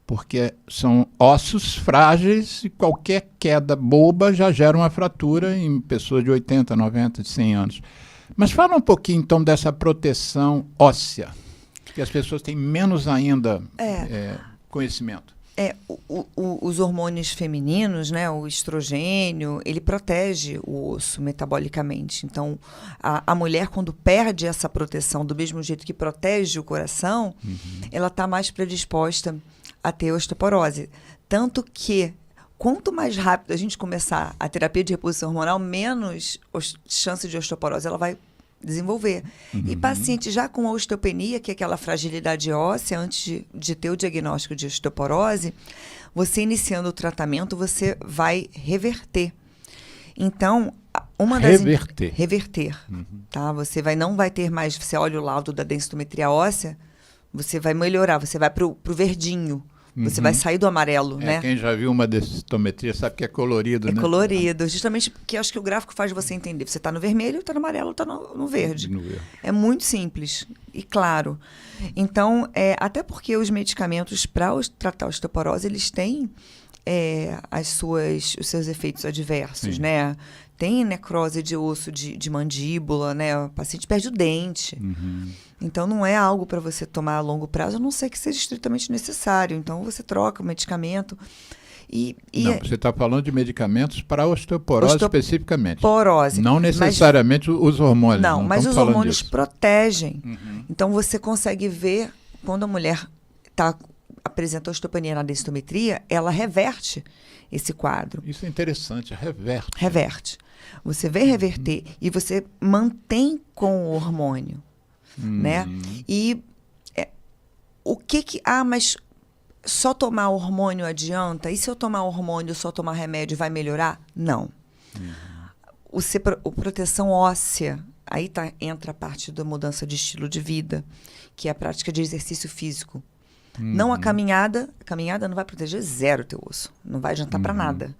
porque são ossos frágeis e qualquer queda boba já gera uma fratura em pessoas de 80, 90, de 100 anos. Mas fala um pouquinho, então, dessa proteção óssea, que as pessoas têm menos ainda conhecimento. Os hormônios femininos, né, o estrogênio, ele protege o osso metabolicamente. Então, a mulher, quando perde essa proteção, do mesmo jeito que protege o coração, ela está mais predisposta a ter osteoporose. Tanto que, quanto mais rápido a gente começar a terapia de reposição hormonal, menos chance de osteoporose ela vai desenvolver. E paciente já com osteopenia, que é aquela fragilidade óssea, antes de ter o diagnóstico de osteoporose, você iniciando o tratamento, você vai reverter. Então, reverter. Tá? Você não vai ter mais, você olha o laudo da densitometria óssea, você vai melhorar, você vai pro verdinho. Você vai sair do amarelo, né? Quem já viu uma densitometria sabe que é colorido, né? É colorido, justamente porque acho que o gráfico faz você entender. Você está no vermelho, está no amarelo, está no verde. É muito simples e claro. Então, até porque os medicamentos para tratar a osteoporose, eles têm os seus efeitos adversos, né? Tem necrose de osso de mandíbula, né? O paciente perde o dente. Então, não é algo para você tomar a longo prazo, a não ser que seja estritamente necessário. Então, você troca o medicamento. Você está falando de medicamentos para osteoporose especificamente. Osteoporose. Não necessariamente os hormônios. Não, mas os hormônios protegem. Então, você consegue ver, quando a mulher apresenta osteopenia na densitometria, ela reverte esse quadro. Isso é interessante, reverte. Reverte. Você vê reverter e você mantém com o hormônio, né? E mas só tomar hormônio adianta? E se eu tomar hormônio, só tomar remédio, vai melhorar? Não. Proteção óssea, aí entra a parte da mudança de estilo de vida, que é a prática de exercício físico. Não a caminhada não vai proteger zero teu osso. Não vai adiantar para nada.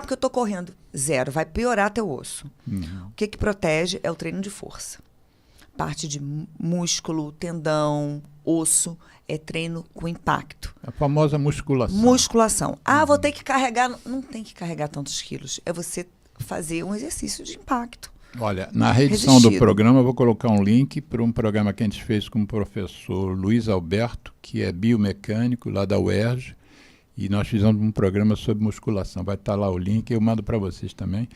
Porque eu estou correndo. Zero, vai piorar teu osso. O que protege é o treino de força. Parte de músculo, tendão, osso, é treino com impacto. A famosa musculação. Musculação. Vou ter que carregar. Não tem que carregar tantos quilos. É você fazer um exercício de impacto. Olha, na reedição do programa eu vou colocar um link para um programa que a gente fez com o professor Luiz Alberto, que é biomecânico lá da UERJ, e nós fizemos um programa sobre musculação. Vai estar lá o link, eu mando para vocês também.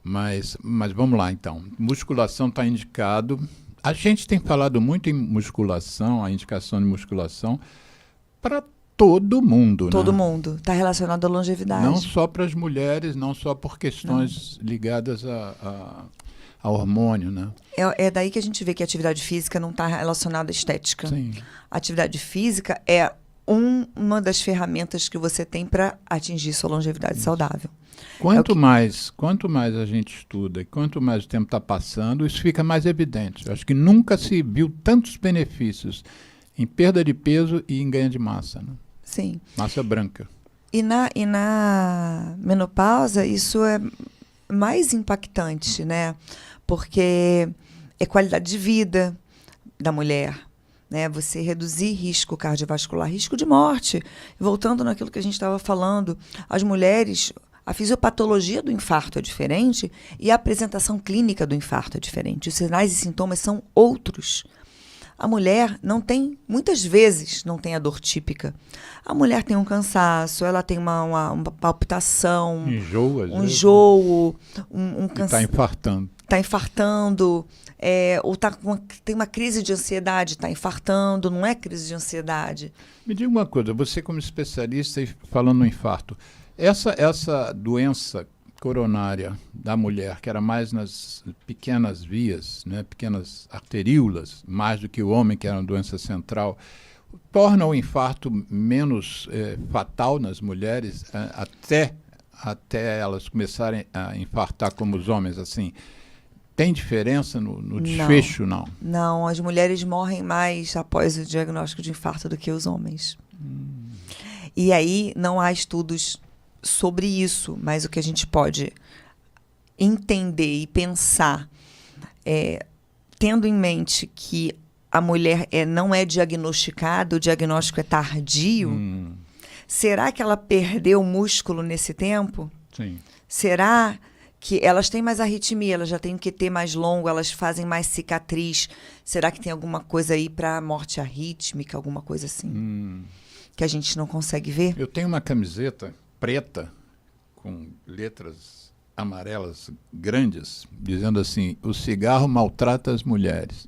Mas vamos lá, então. Musculação está indicado. A gente tem falado muito em musculação, a indicação de musculação, para todo mundo. Todo mundo. Está relacionado à longevidade. Não só para as mulheres, não só por questões ligadas a hormônio, né? É daí que a gente vê que a atividade física não está relacionada à estética. Sim. A atividade física é uma das ferramentas que você tem para atingir sua longevidade saudável. Quanto mais a gente estuda e quanto mais o tempo está passando, isso fica mais evidente. Eu acho que nunca se viu tantos benefícios em perda de peso e em ganho de massa, né? Sim. Massa branca. E na menopausa, isso é mais impactante, né? Porque é qualidade de vida da mulher, né? Você reduzir risco cardiovascular, risco de morte. Voltando naquilo que a gente estava falando, as mulheres, a fisiopatologia do infarto é diferente e a apresentação clínica do infarto é diferente. Os sinais e sintomas são outros. A mulher não tem, muitas vezes, não tem a dor típica. A mulher tem um cansaço, ela tem uma palpitação, um enjoo, um cansaço. Está infartando. Está infartando, ou tem uma crise de ansiedade, está infartando, não é crise de ansiedade. Me diga uma coisa, você como especialista e falando no infarto, essa doença coronária da mulher, que era mais nas pequenas vias, né, pequenas arteríolas, mais do que o homem, que era uma doença central, torna o infarto menos fatal nas mulheres, até elas começarem a infartar como os homens, assim. Tem diferença no desfecho, não? Não, as mulheres morrem mais após o diagnóstico de infarto do que os homens. E aí não há estudos sobre isso, mas o que a gente pode entender e pensar, tendo em mente que a mulher não é diagnosticada, o diagnóstico é tardio, será que ela perdeu músculo nesse tempo? Sim. Será que elas têm mais arritmia, elas já têm que ter mais longo, elas fazem mais cicatriz? Será que tem alguma coisa aí para morte arrítmica, alguma coisa assim, que a gente não consegue ver? Eu tenho uma camiseta preta com letras amarelas grandes, dizendo assim: o cigarro maltrata as mulheres.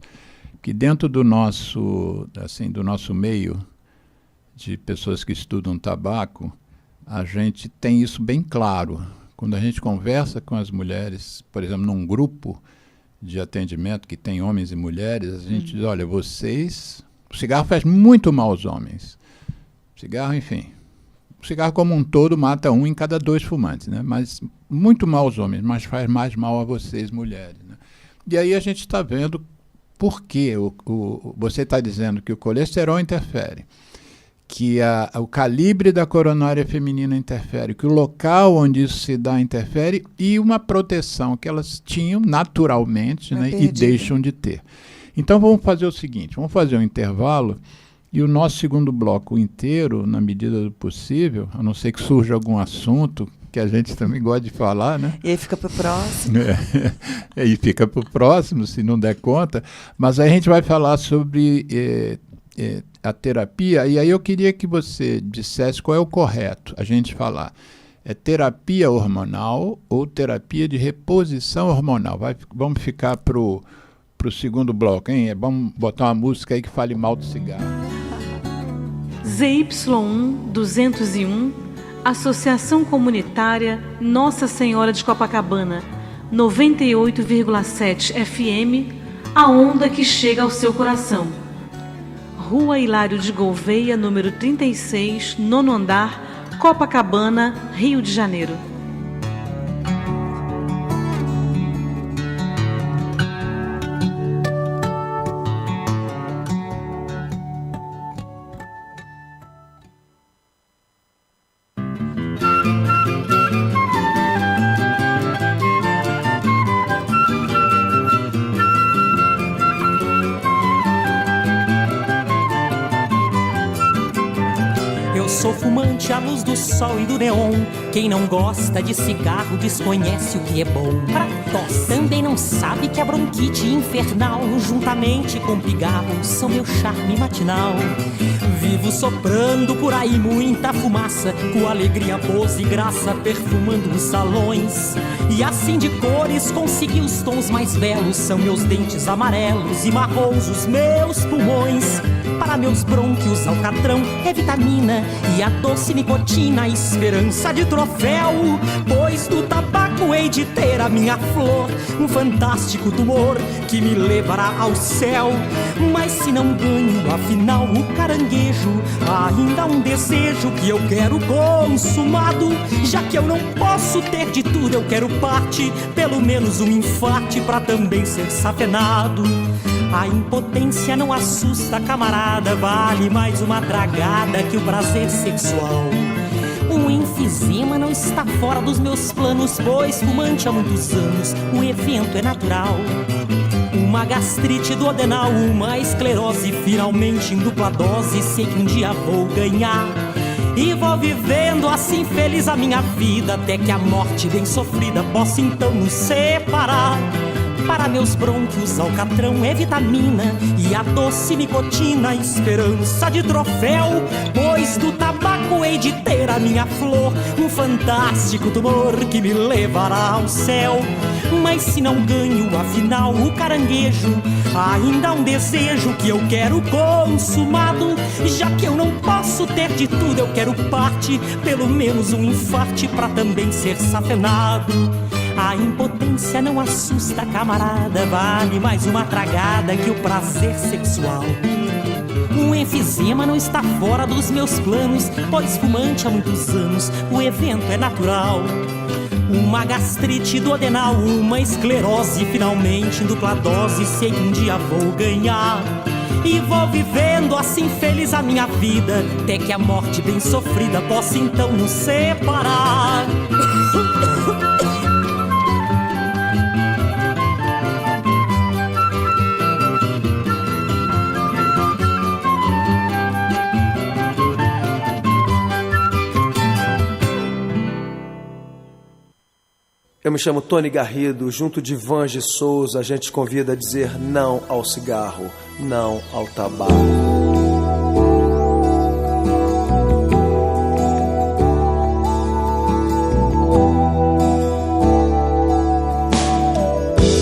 Que dentro do nosso meio de pessoas que estudam tabaco, a gente tem isso bem claro. Quando a gente conversa com as mulheres, por exemplo, num grupo de atendimento que tem homens e mulheres, a gente diz: olha, o cigarro faz muito mal aos homens. Cigarro, enfim. O cigarro como um todo mata 1 em cada 2 fumantes, né? Mas muito mal aos homens, mas faz mais mal a vocês, mulheres, né? E aí a gente está vendo por que você está dizendo que o colesterol interfere, que o calibre da coronária feminina interfere, que o local onde isso se dá interfere, e uma proteção que elas tinham naturalmente, né, e deixam de ter. Então vamos fazer o seguinte, vamos fazer um intervalo. E o nosso segundo bloco inteiro, na medida do possível, a não ser que surja algum assunto que a gente também gosta de falar, né? E aí fica para o próximo. E fica para o próximo, se não der conta. Mas aí a gente vai falar sobre a terapia, e aí eu queria que você dissesse qual é o correto a gente falar. É terapia hormonal ou terapia de reposição hormonal? Vamos ficar para o segundo bloco, hein? Vamos botar uma música aí que fale mal do cigarro. ZY1 201, Associação Comunitária Nossa Senhora de Copacabana, 98,7 FM, a onda que chega ao seu coração. Rua Hilário de Gouveia, número 36, 9º andar, Copacabana, Rio de Janeiro. Sou fumante à luz do sol e do neon. Quem não gosta de cigarro desconhece o que é bom. Pra tosse também não sabe que a bronquite infernal, juntamente com pigarro, são meu charme matinal. Vivo soprando por aí muita fumaça, com alegria, pose e graça, perfumando os salões. E assim de cores consegui os tons mais belos. São meus dentes amarelos e marrons os meus pulmões. Para meus brônquios alcatrão é vitamina e a doce nicotina, a esperança de troféu. Pois do tabaco hei de ter a minha flor, um fantástico tumor que me levará ao céu. Mas se não ganho, afinal, o caranguejo, ainda há um desejo que eu quero consumado. Já que eu não posso ter de tudo, eu quero parte, pelo menos um infarte pra também ser safenado. A impotência não assusta, camarada, vale mais uma tragada que o prazer sexual. O enfisema não está fora dos meus planos, pois fumante há muitos anos, o evento é natural. Uma gastrite duodenal, uma esclerose, finalmente em dupla dose, sei que um dia vou ganhar. E vou vivendo assim feliz a minha vida, até que a morte bem sofrida possa então nos separar. Para meus brônquios, alcatrão é vitamina e a doce nicotina, esperança de troféu. Pois do tabaco hei de ter a minha flor, um fantástico tumor que me levará ao céu. Mas se não ganho, afinal, o caranguejo, ainda há um desejo que eu quero consumado. Já que eu não posso ter de tudo, eu quero parte, pelo menos um infarte pra também ser safenado. A impotência não assusta, camarada, vale mais uma tragada que o prazer sexual. O enfisema não está fora dos meus planos, pois fumante há muitos anos, o evento é natural. Uma gastrite duodenal, uma esclerose, finalmente em dupla dose, sei que um dia vou ganhar. E vou vivendo assim feliz a minha vida, até que a morte bem sofrida possa então nos separar. Eu me chamo Tony Garrido, junto de Vange Souza, a gente convida a dizer não ao cigarro, não ao tabaco.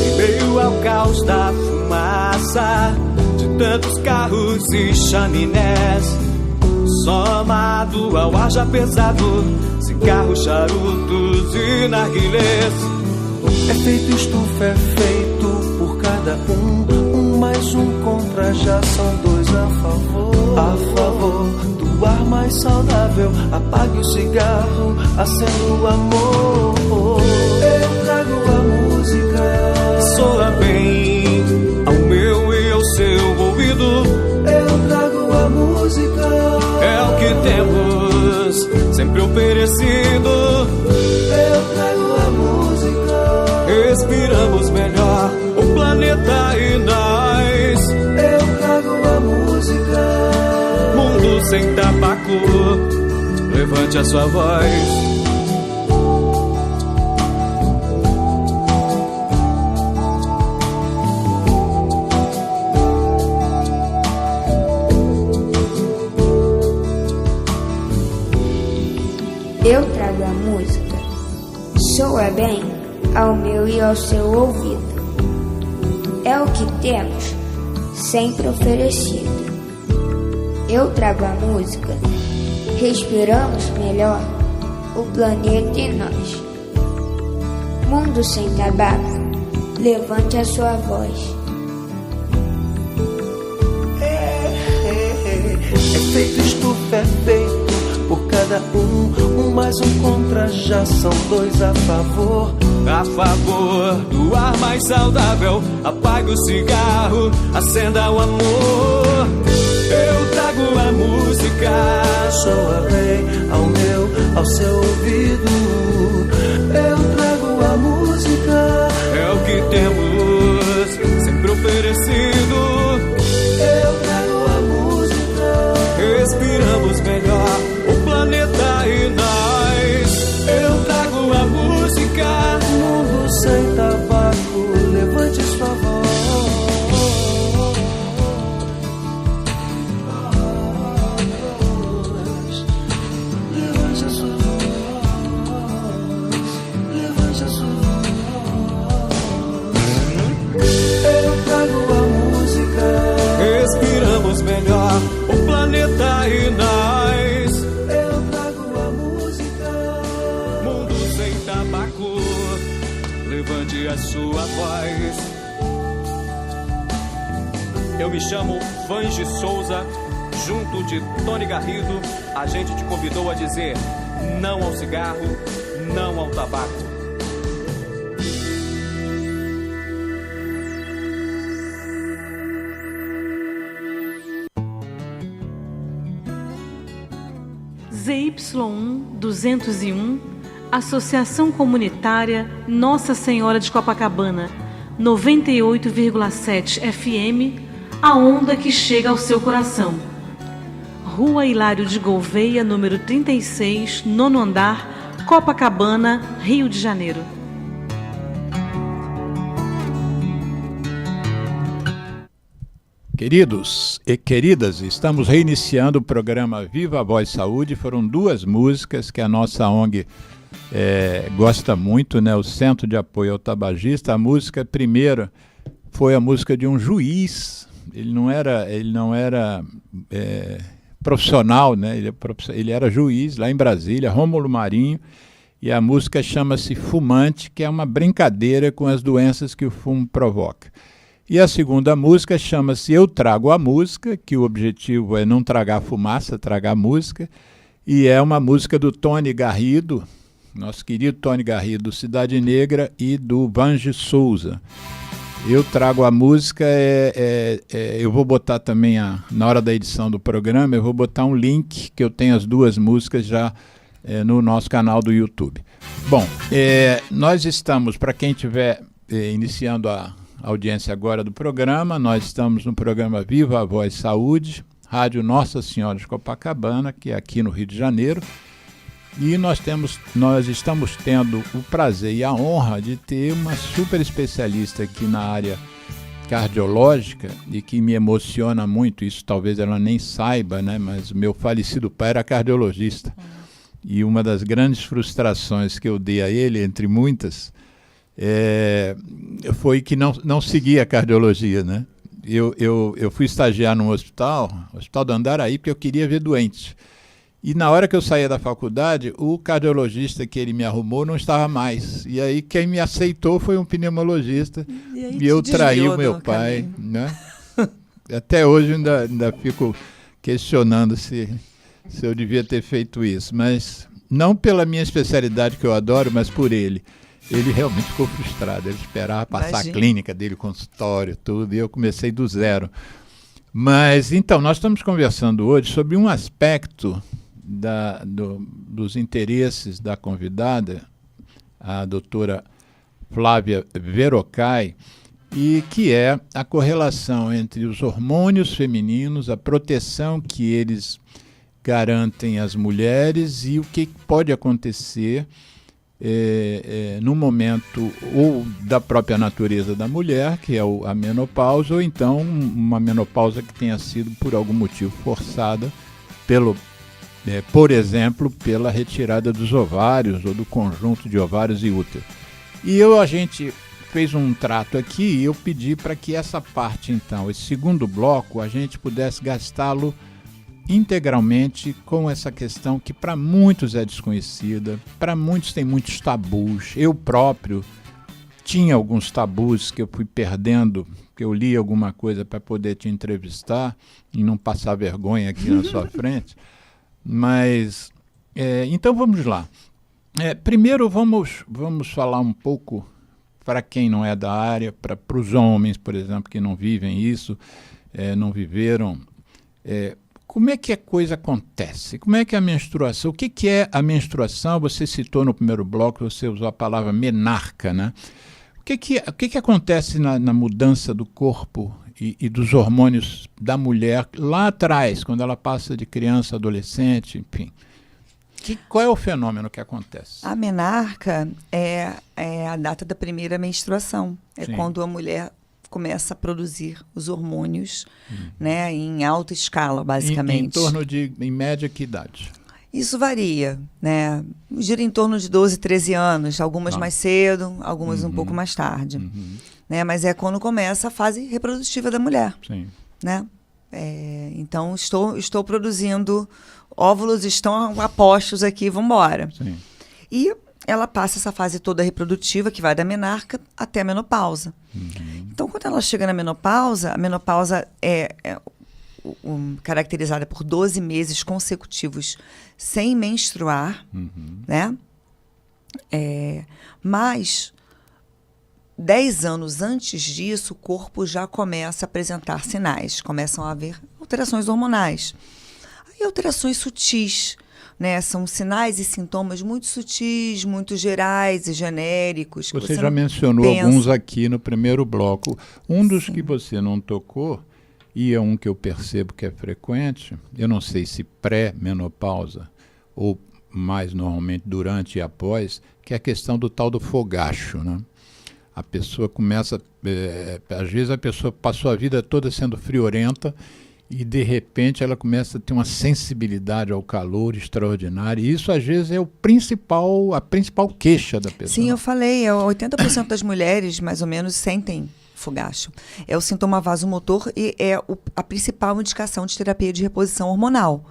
Em meio ao caos da fumaça de tantos carros e chaminés, somado ao ar já pesado, cigarros, charutos e narguilés. Efeito estufa é feito por cada um mais um contra, já são dois a favor. A favor do ar mais saudável, apague o cigarro, acenda o amor. Eu trago a música, soa bem ao meu e ao seu ouvido. Eu trago a música, é o que temos sempre oferecido. Eu trago a música, respiramos melhor o planeta e nós. Eu trago a música, mundo sem tabaco, levante a sua voz. Eu trago a música, soa bem ao meu e ao seu ouvido. É o que temos, sempre oferecido. Eu trago a música, respiramos melhor o planeta e nós. Mundo sem tabaco, levante a sua voz. Efeito estufa é feito por cada um mais um contra, já são dois a favor. A favor do ar mais saudável, apague o cigarro, acenda o amor. Eu trago a música, soa bem ao meu, ao seu ouvido. Eu trago a música, é o que temos sempre oferecido. Eu trago a música, respiramos melhor o planeta e nós. Eu trago a música, mundo sem tabaco, levante sua voz. Levante a sua voz, levante a sua voz. Eu trago a música, respiramos melhor o planeta e nós. Eu trago a música, mundo sem tabaco, levante a sua voz. Eu me chamo Vange Souza, junto de Tony Garrido, a gente te convidou a dizer não ao cigarro, não ao tabaco. ZY1 201, Associação Comunitária Nossa Senhora de Copacabana, 98,7 FM, a onda que chega ao seu coração. Rua Hilário de Gouveia, número 36, 9º andar, Copacabana, Rio de Janeiro. Queridos e queridas, estamos reiniciando o programa Viva a Voz Saúde. Foram 2 músicas que a nossa ONG gosta muito, né? O Centro de Apoio ao Tabagista. A música primeira foi a música de um juiz. Ele não era profissional, né? Ele era juiz lá em Brasília, Rômulo Marinho, e a música chama-se Fumante, que é uma brincadeira com as doenças que o fumo provoca. E a segunda música chama-se Eu Trago a Música, que o objetivo é não tragar fumaça, tragar música, e é uma música do Tony Garrido, nosso querido Tony Garrido, Cidade Negra, e do Vange Souza. Eu trago a música, eu vou botar também, na hora da edição do programa, eu vou botar um link que eu tenho as 2 músicas já no nosso canal do YouTube. Bom, nós estamos, para quem estiver iniciando a audiência agora do programa, nós estamos no programa Viva a Voz Saúde, Rádio Nossa Senhora de Copacabana, que é aqui no Rio de Janeiro. E nós estamos tendo o prazer e a honra de ter uma super especialista aqui na área cardiológica e que me emociona muito. Isso talvez ela nem saiba, né? Mas o meu falecido pai era cardiologista. E uma das grandes frustrações que eu dei a ele, entre muitas, foi que não seguia a cardiologia, né? Eu fui estagiar num hospital do Andaraí, porque eu queria ver doentes. E na hora que eu saía da faculdade, o cardiologista que ele me arrumou não estava mais. E aí quem me aceitou foi um pneumologista. E eu traí o meu pai, né? Até hoje ainda fico questionando se eu devia ter feito isso. Mas não pela minha especialidade, que eu adoro, mas por ele. Ele realmente ficou frustrado. Ele esperava passar a clínica dele, consultório, tudo. E eu comecei do zero. Mas, então, nós estamos conversando hoje sobre um aspecto dos interesses da convidada, a doutora Flávia Verocai, e que é a correlação entre os hormônios femininos, a proteção que eles garantem às mulheres e o que pode acontecer no momento ou da própria natureza da mulher, que é a menopausa, ou então uma menopausa que tenha sido por algum motivo forçada por exemplo, pela retirada dos ovários ou do conjunto de ovários e útero. E a gente fez um trato aqui e eu pedi para que essa parte, então, esse segundo bloco, a gente pudesse gastá-lo integralmente com essa questão que para muitos é desconhecida, para muitos tem muitos tabus. Eu próprio tinha alguns tabus que eu fui perdendo, que eu li alguma coisa para poder te entrevistar e não passar vergonha aqui na sua frente. Mas, então vamos lá. Primeiro vamos falar um pouco, para quem não é da área, para os homens, por exemplo, que não vivem isso, não viveram, como é que a coisa acontece? Como é que é a menstruação? O que é a menstruação? Você citou no primeiro bloco, você usou a palavra menarca, né? O que acontece na mudança do corpo e dos hormônios da mulher lá atrás, quando ela passa de criança, adolescente, enfim? Qual é o fenômeno que acontece? A menarca é a data da primeira menstruação. É quando a mulher começa a produzir os hormônios, né, em alta escala, basicamente. Em torno de, em média, que idade? Isso varia, né? Gira em torno de 12, 13 anos, algumas mais cedo, algumas um pouco mais tarde. Né? Mas é quando começa a fase reprodutiva da mulher. Sim. Né? Então, estou produzindo, óvulos estão a postos aqui, vamos embora. Sim. E ela passa essa fase toda reprodutiva, que vai da menarca até a menopausa. Então, quando ela chega na menopausa, a menopausa é caracterizada por 12 meses consecutivos sem menstruar, né? Mas 10 anos antes disso, o corpo já começa a apresentar sinais, começam a haver alterações hormonais. Aí, alterações sutis, né? São sinais e sintomas muito sutis, muito gerais e genéricos. Você já mencionou pensa. alguns aqui no primeiro bloco. Um dos que você não tocou, e é um que eu percebo que é frequente, eu não sei se pré-menopausa ou mais normalmente durante e após, que é a questão do tal do fogacho, né? A pessoa começa, às vezes a pessoa passou a vida toda sendo friorenta e de repente ela começa a ter uma sensibilidade ao calor extraordinária, e isso às vezes é a principal queixa da pessoa. Sim, eu falei, 80% das mulheres mais ou menos sentem fogacho. É o sintoma vasomotor e é a principal indicação de terapia de reposição hormonal.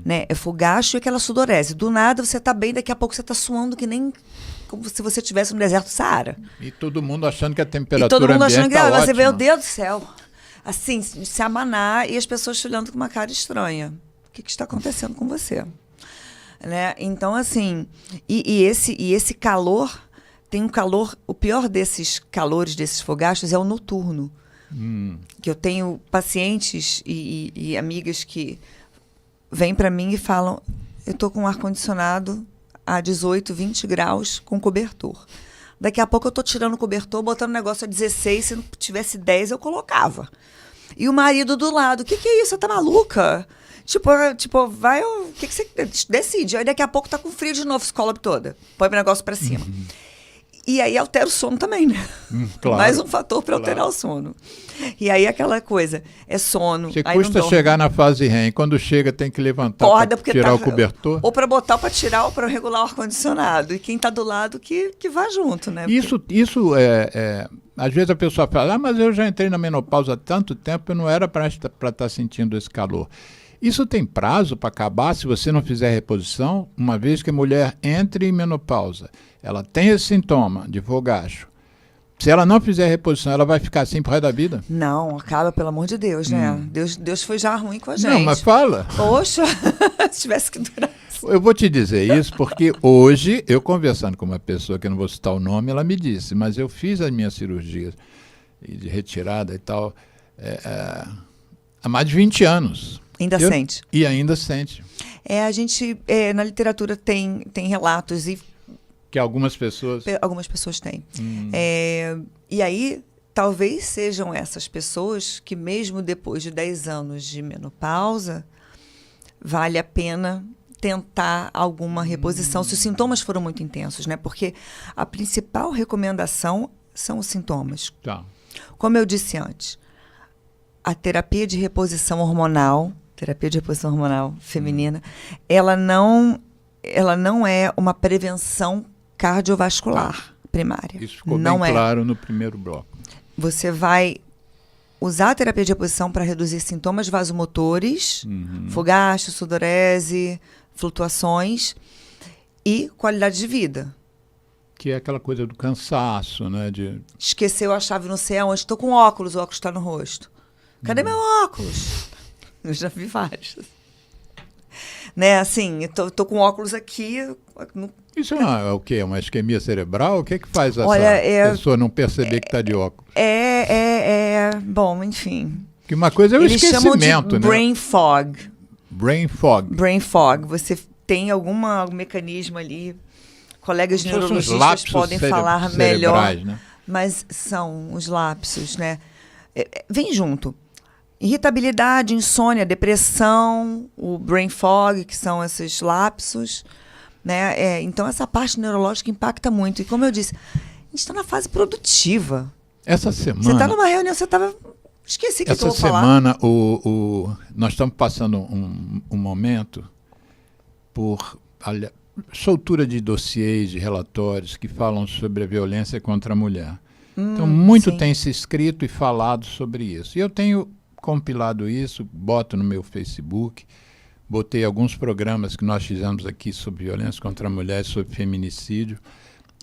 Né? É fogacho e aquela sudorese. Do nada você está bem, daqui a pouco você está suando que nem como se você estivesse no deserto do Saara. E todo mundo achando que a temperatura e todo mundo ambiente achando que tá você vê, ótima. meu Deus do céu. Assim, se amanar e as pessoas te olhando com uma cara estranha. O que está acontecendo com você? Né? Então, assim, e esse calor, tem um calor, o pior desses calores, desses fogachos, é o noturno. Que eu tenho pacientes e amigas que vêm para mim e falam, eu estou com um ar-condicionado a 18, 20 graus com cobertor. Daqui a pouco eu estou tirando o cobertor, botando o negócio a 16, se não tivesse 10 eu colocava. E o marido do lado, o que é isso? Você tá maluca? Tipo, vai, o que você decide? Aí daqui a pouco tá com frio de novo, escola toda. Põe o negócio para cima. E aí altera o sono também, né? Claro, Mais um fator para alterar o sono. E aí aquela coisa, é sono. Você aí custa chegar na fase REM, quando chega tem que levantar para tirar o cobertor. Ou para botar, ou para tirar, ou para regular o ar-condicionado. E quem está do lado que vá junto, né? Isso às vezes a pessoa fala, mas eu já entrei na menopausa há tanto tempo, eu não era para estar sentindo esse calor. Isso tem prazo para acabar se você não fizer reposição, uma vez que a mulher entre em menopausa. Ela tem esse sintoma de fogacho. Se ela não fizer reposição, ela vai ficar assim pro resto da vida? Não, acaba, pelo amor de Deus, né? Deus foi já ruim com a gente. Não, mas fala. Poxa, se tivesse que durar. Eu vou te dizer isso porque hoje, eu conversando com uma pessoa, que eu não vou citar o nome, ela me disse, mas eu fiz as minhas cirurgias de retirada e tal há mais de 20 anos. Ainda sente. E ainda sente. A gente, na literatura, tem relatos e que algumas pessoas têm. E aí, talvez sejam essas pessoas que, mesmo depois de 10 anos de menopausa, vale a pena tentar alguma reposição, se os sintomas foram muito intensos, né? Porque a principal recomendação são os sintomas. Tá. Como eu disse antes, a terapia de reposição hormonal feminina, ela não é uma prevenção cardiovascular primária. Isso ficou não bem claro no primeiro bloco. Você vai usar a terapia de reposição para reduzir sintomas vasomotores, fogacho, sudorese, flutuações e qualidade de vida. Que é aquela coisa do cansaço, né? Esqueceu a chave no céu, onde estou com óculos, o óculos está no rosto. Cadê meu óculos? Eu já vi vários. Né, assim, eu tô com óculos aqui. Isso é o quê? É uma isquemia cerebral? O que faz essa pessoa não perceber que está de óculos? Bom, enfim. Que uma coisa é o esquecimento, chamam de brain fog. Brain fog. Brain fog. Você tem algum mecanismo ali. Colegas neurologistas podem falar melhor. Né? Mas são os lapsos, né? Vem junto. Irritabilidade, insônia, depressão, o brain fog, que são esses lapsos, né? Então, essa parte neurológica impacta muito. E, como eu disse, a gente está na fase produtiva. Essa semana... Você está numa reunião, você estava... Esqueci que eu vou falar. Essa semana, nós estamos passando um momento por soltura de dossiês, de relatórios que falam sobre a violência contra a mulher. Então, muito tem se escrito e falado sobre isso. E eu tenho compilado isso, boto no meu Facebook, botei alguns programas que nós fizemos aqui sobre violência contra a mulher, sobre feminicídio.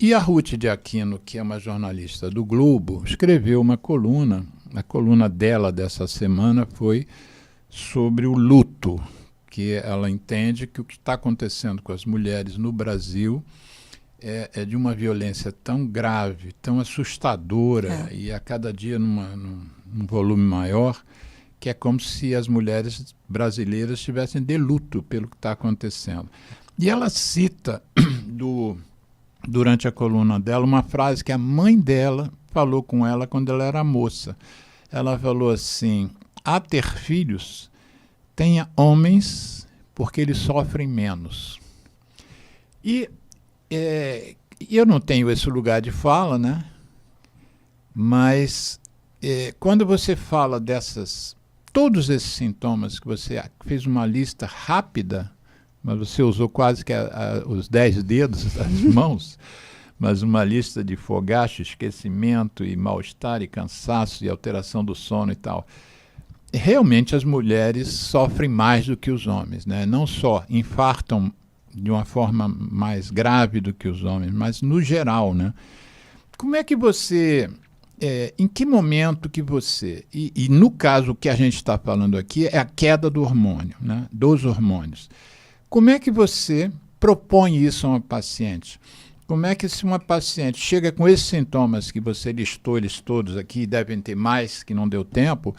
E a Ruth de Aquino, que é uma jornalista do Globo, escreveu uma coluna. A coluna dela dessa semana foi sobre o luto, que ela entende que o que está acontecendo com as mulheres no Brasil é de uma violência tão grave, tão assustadora, e a cada dia num volume maior, que é como se as mulheres brasileiras estivessem de luto pelo que está acontecendo. E ela cita, durante a coluna dela, uma frase que a mãe dela falou com ela quando ela era moça. Ela falou assim: a ter filhos, tenha homens, porque eles sofrem menos. E eu não tenho esse lugar de fala, né? Mas quando você fala todos esses sintomas, que você fez uma lista rápida, mas você usou quase que os 10 dedos das mãos, mas uma lista de fogacho, esquecimento e mal-estar e cansaço e alteração do sono e tal. Realmente as mulheres sofrem mais do que os homens, né? Não só infartam de uma forma mais grave do que os homens, mas no geral, né? Como é que você... em que momento que você... E no caso, o que a gente está falando aqui é a queda do hormônio, né? Dos hormônios. Como é que você propõe isso a uma paciente? Como é que, se uma paciente chega com esses sintomas que você listou, eles todos aqui, devem ter mais, que não deu tempo,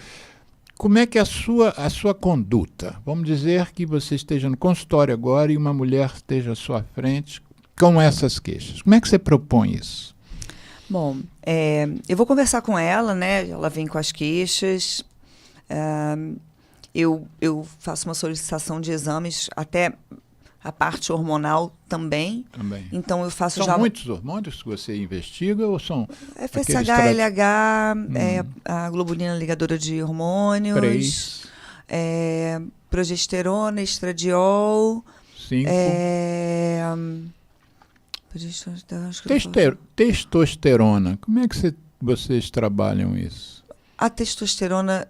como é que a sua conduta? Vamos dizer que você esteja no consultório agora e uma mulher esteja à sua frente com essas queixas. Como é que você propõe isso? Bom, eu vou conversar com ela, né? Ela vem com as queixas. Eu faço uma solicitação de exames, até a parte hormonal também. Então eu faço São muitos hormônios que você investiga ou são... FSH, LH, a globulina ligadora de hormônios, progesterona, estradiol, 5. Testosterona, como é que vocês trabalham isso? A testosterona,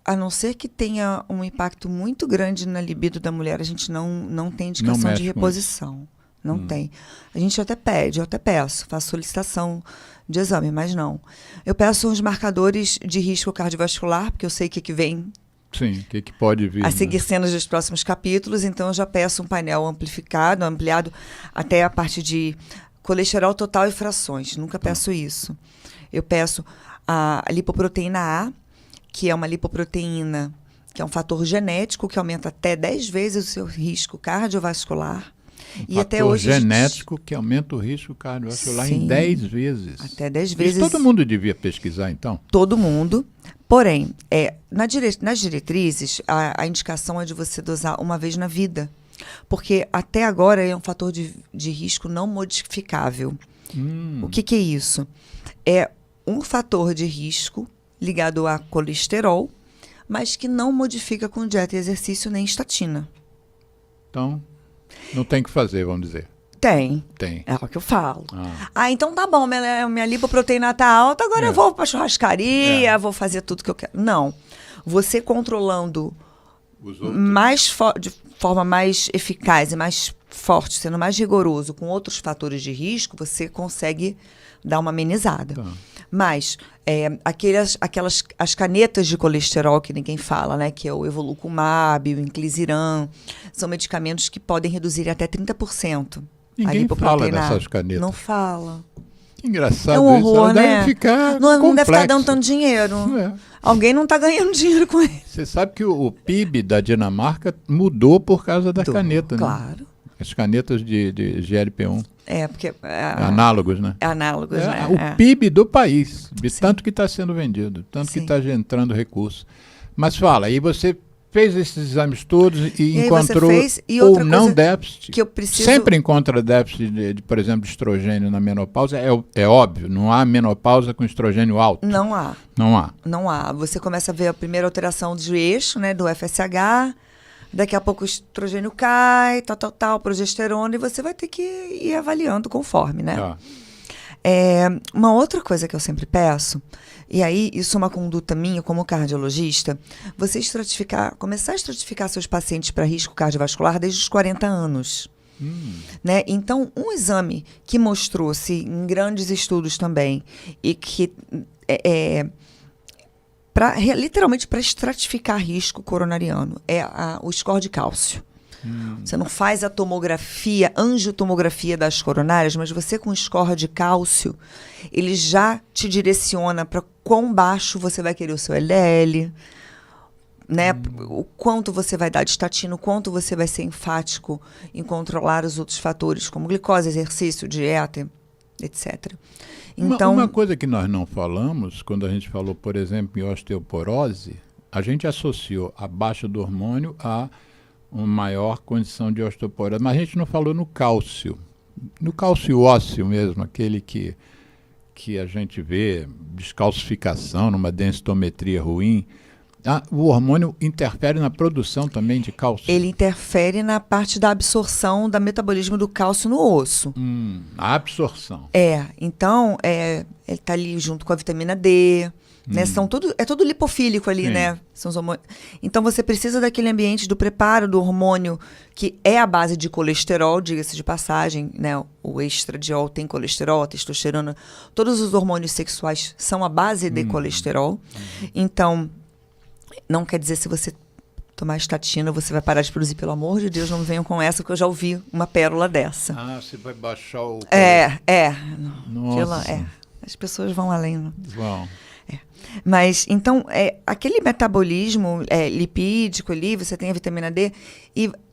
a não ser que tenha um impacto muito grande na libido da mulher, a gente não tem indicação de reposição. Não tem. A gente até pede, eu até peço, faço solicitação de exame, mas não. Eu peço uns marcadores de risco cardiovascular, porque eu sei que vem... Sim, o que pode vir. A seguir cenas dos próximos capítulos, então eu já peço um painel ampliado, até a parte de colesterol total e frações. Nunca peço isso. Eu peço a lipoproteína A, que é uma lipoproteína, que é um fator genético que aumenta até 10 vezes o seu risco cardiovascular. E até hoje genético que aumenta o risco cardiovascular em 10 vezes. Até 10 vezes. Isso todo mundo devia pesquisar, então? Todo mundo. Porém, nas diretrizes, a indicação é de você dosar uma vez na vida. Porque até agora é um fator de risco não modificável. O que é isso? É um fator de risco ligado a colesterol, mas que não modifica com dieta e exercício nem estatina. Então, não tem que fazer, vamos dizer. Tem. É o que eu falo. Então tá bom, minha lipoproteína tá alta, agora eu vou pra churrascaria, vou fazer tudo que eu quero. Não. Você controlando de forma mais eficaz e mais forte, sendo mais rigoroso com outros fatores de risco, você consegue dar uma amenizada. Tá. Mas as canetas de colesterol que ninguém fala, né, que é o Evolucumab, o Inclisiran, são medicamentos que podem reduzir até 30%. Ninguém fala dessas canetas. Não fala. Que engraçado. É um horror, isso. né? Deve ficar não deve estar dando tanto dinheiro. Alguém não está ganhando dinheiro com isso. Você sabe que o PIB da Dinamarca mudou por causa da caneta, claro. Né? As canetas de GLP-1. Porque... análogos, né? Análogos, né? O PIB do país, de tanto que está sendo vendido, tanto que está entrando recurso. Mas fala, aí você fez esses exames todos e encontrou ou não déficit. Que eu preciso... Sempre encontra déficit, por exemplo, de estrogênio na menopausa. É óbvio, não há menopausa com estrogênio alto. Não há. Não há. Você começa a ver a primeira alteração do eixo, né, do FSH, daqui a pouco o estrogênio cai, tal, progesterona, e você vai ter que ir avaliando conforme, né? Uma outra coisa que eu sempre peço, e aí isso é uma conduta minha como cardiologista, você começar a estratificar seus pacientes para risco cardiovascular desde os 40 anos. Né? Então, um exame que mostrou-se em grandes estudos também, e que literalmente para estratificar risco coronariano, é o score de cálcio. Você não faz a tomografia, angiotomografia das coronárias, mas você com score de cálcio, ele já te direciona para quão baixo você vai querer o seu LDL, né? O quanto você vai dar de estatina, o quanto você vai ser enfático em controlar os outros fatores, como glicose, exercício, dieta, etc. Então, uma coisa que nós não falamos, quando a gente falou, por exemplo, em osteoporose, a gente associou a baixa do hormônio a uma maior condição de osteoporose, mas a gente não falou no cálcio. No cálcio ósseo mesmo, aquele que a gente vê descalcificação numa densitometria ruim, o hormônio interfere na produção também de cálcio? Ele interfere na parte da absorção, do metabolismo do cálcio no osso. A absorção. Então, ele está ali junto com a vitamina D, né? É tudo lipofílico ali, né? São os hormônios. Então, você precisa daquele ambiente do preparo do hormônio, que é a base de colesterol, diga-se de passagem, né? O estradiol tem colesterol, a testosterona, todos os hormônios sexuais são a base de colesterol. Então, não quer dizer se você tomar estatina, você vai parar de produzir, pelo amor de Deus, não venham com essa, que eu já ouvi uma pérola dessa. Você vai baixar o... Nossa. As pessoas vão além. Vão. Mas, então, aquele metabolismo lipídico ali, você tem a vitamina D,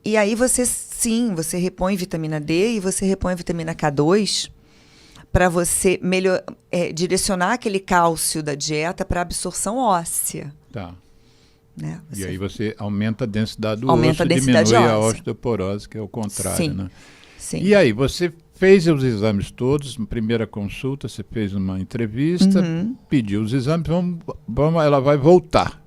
e aí você repõe vitamina D e você repõe a vitamina K2 para você direcionar aquele cálcio da dieta para absorção óssea. Tá. Né? E aí você aumenta a densidade do osso, diminui a osteoporose, que é o contrário, né? Sim. E aí, você fez os exames todos, na primeira consulta, você fez uma entrevista, pediu os exames, ela vai voltar.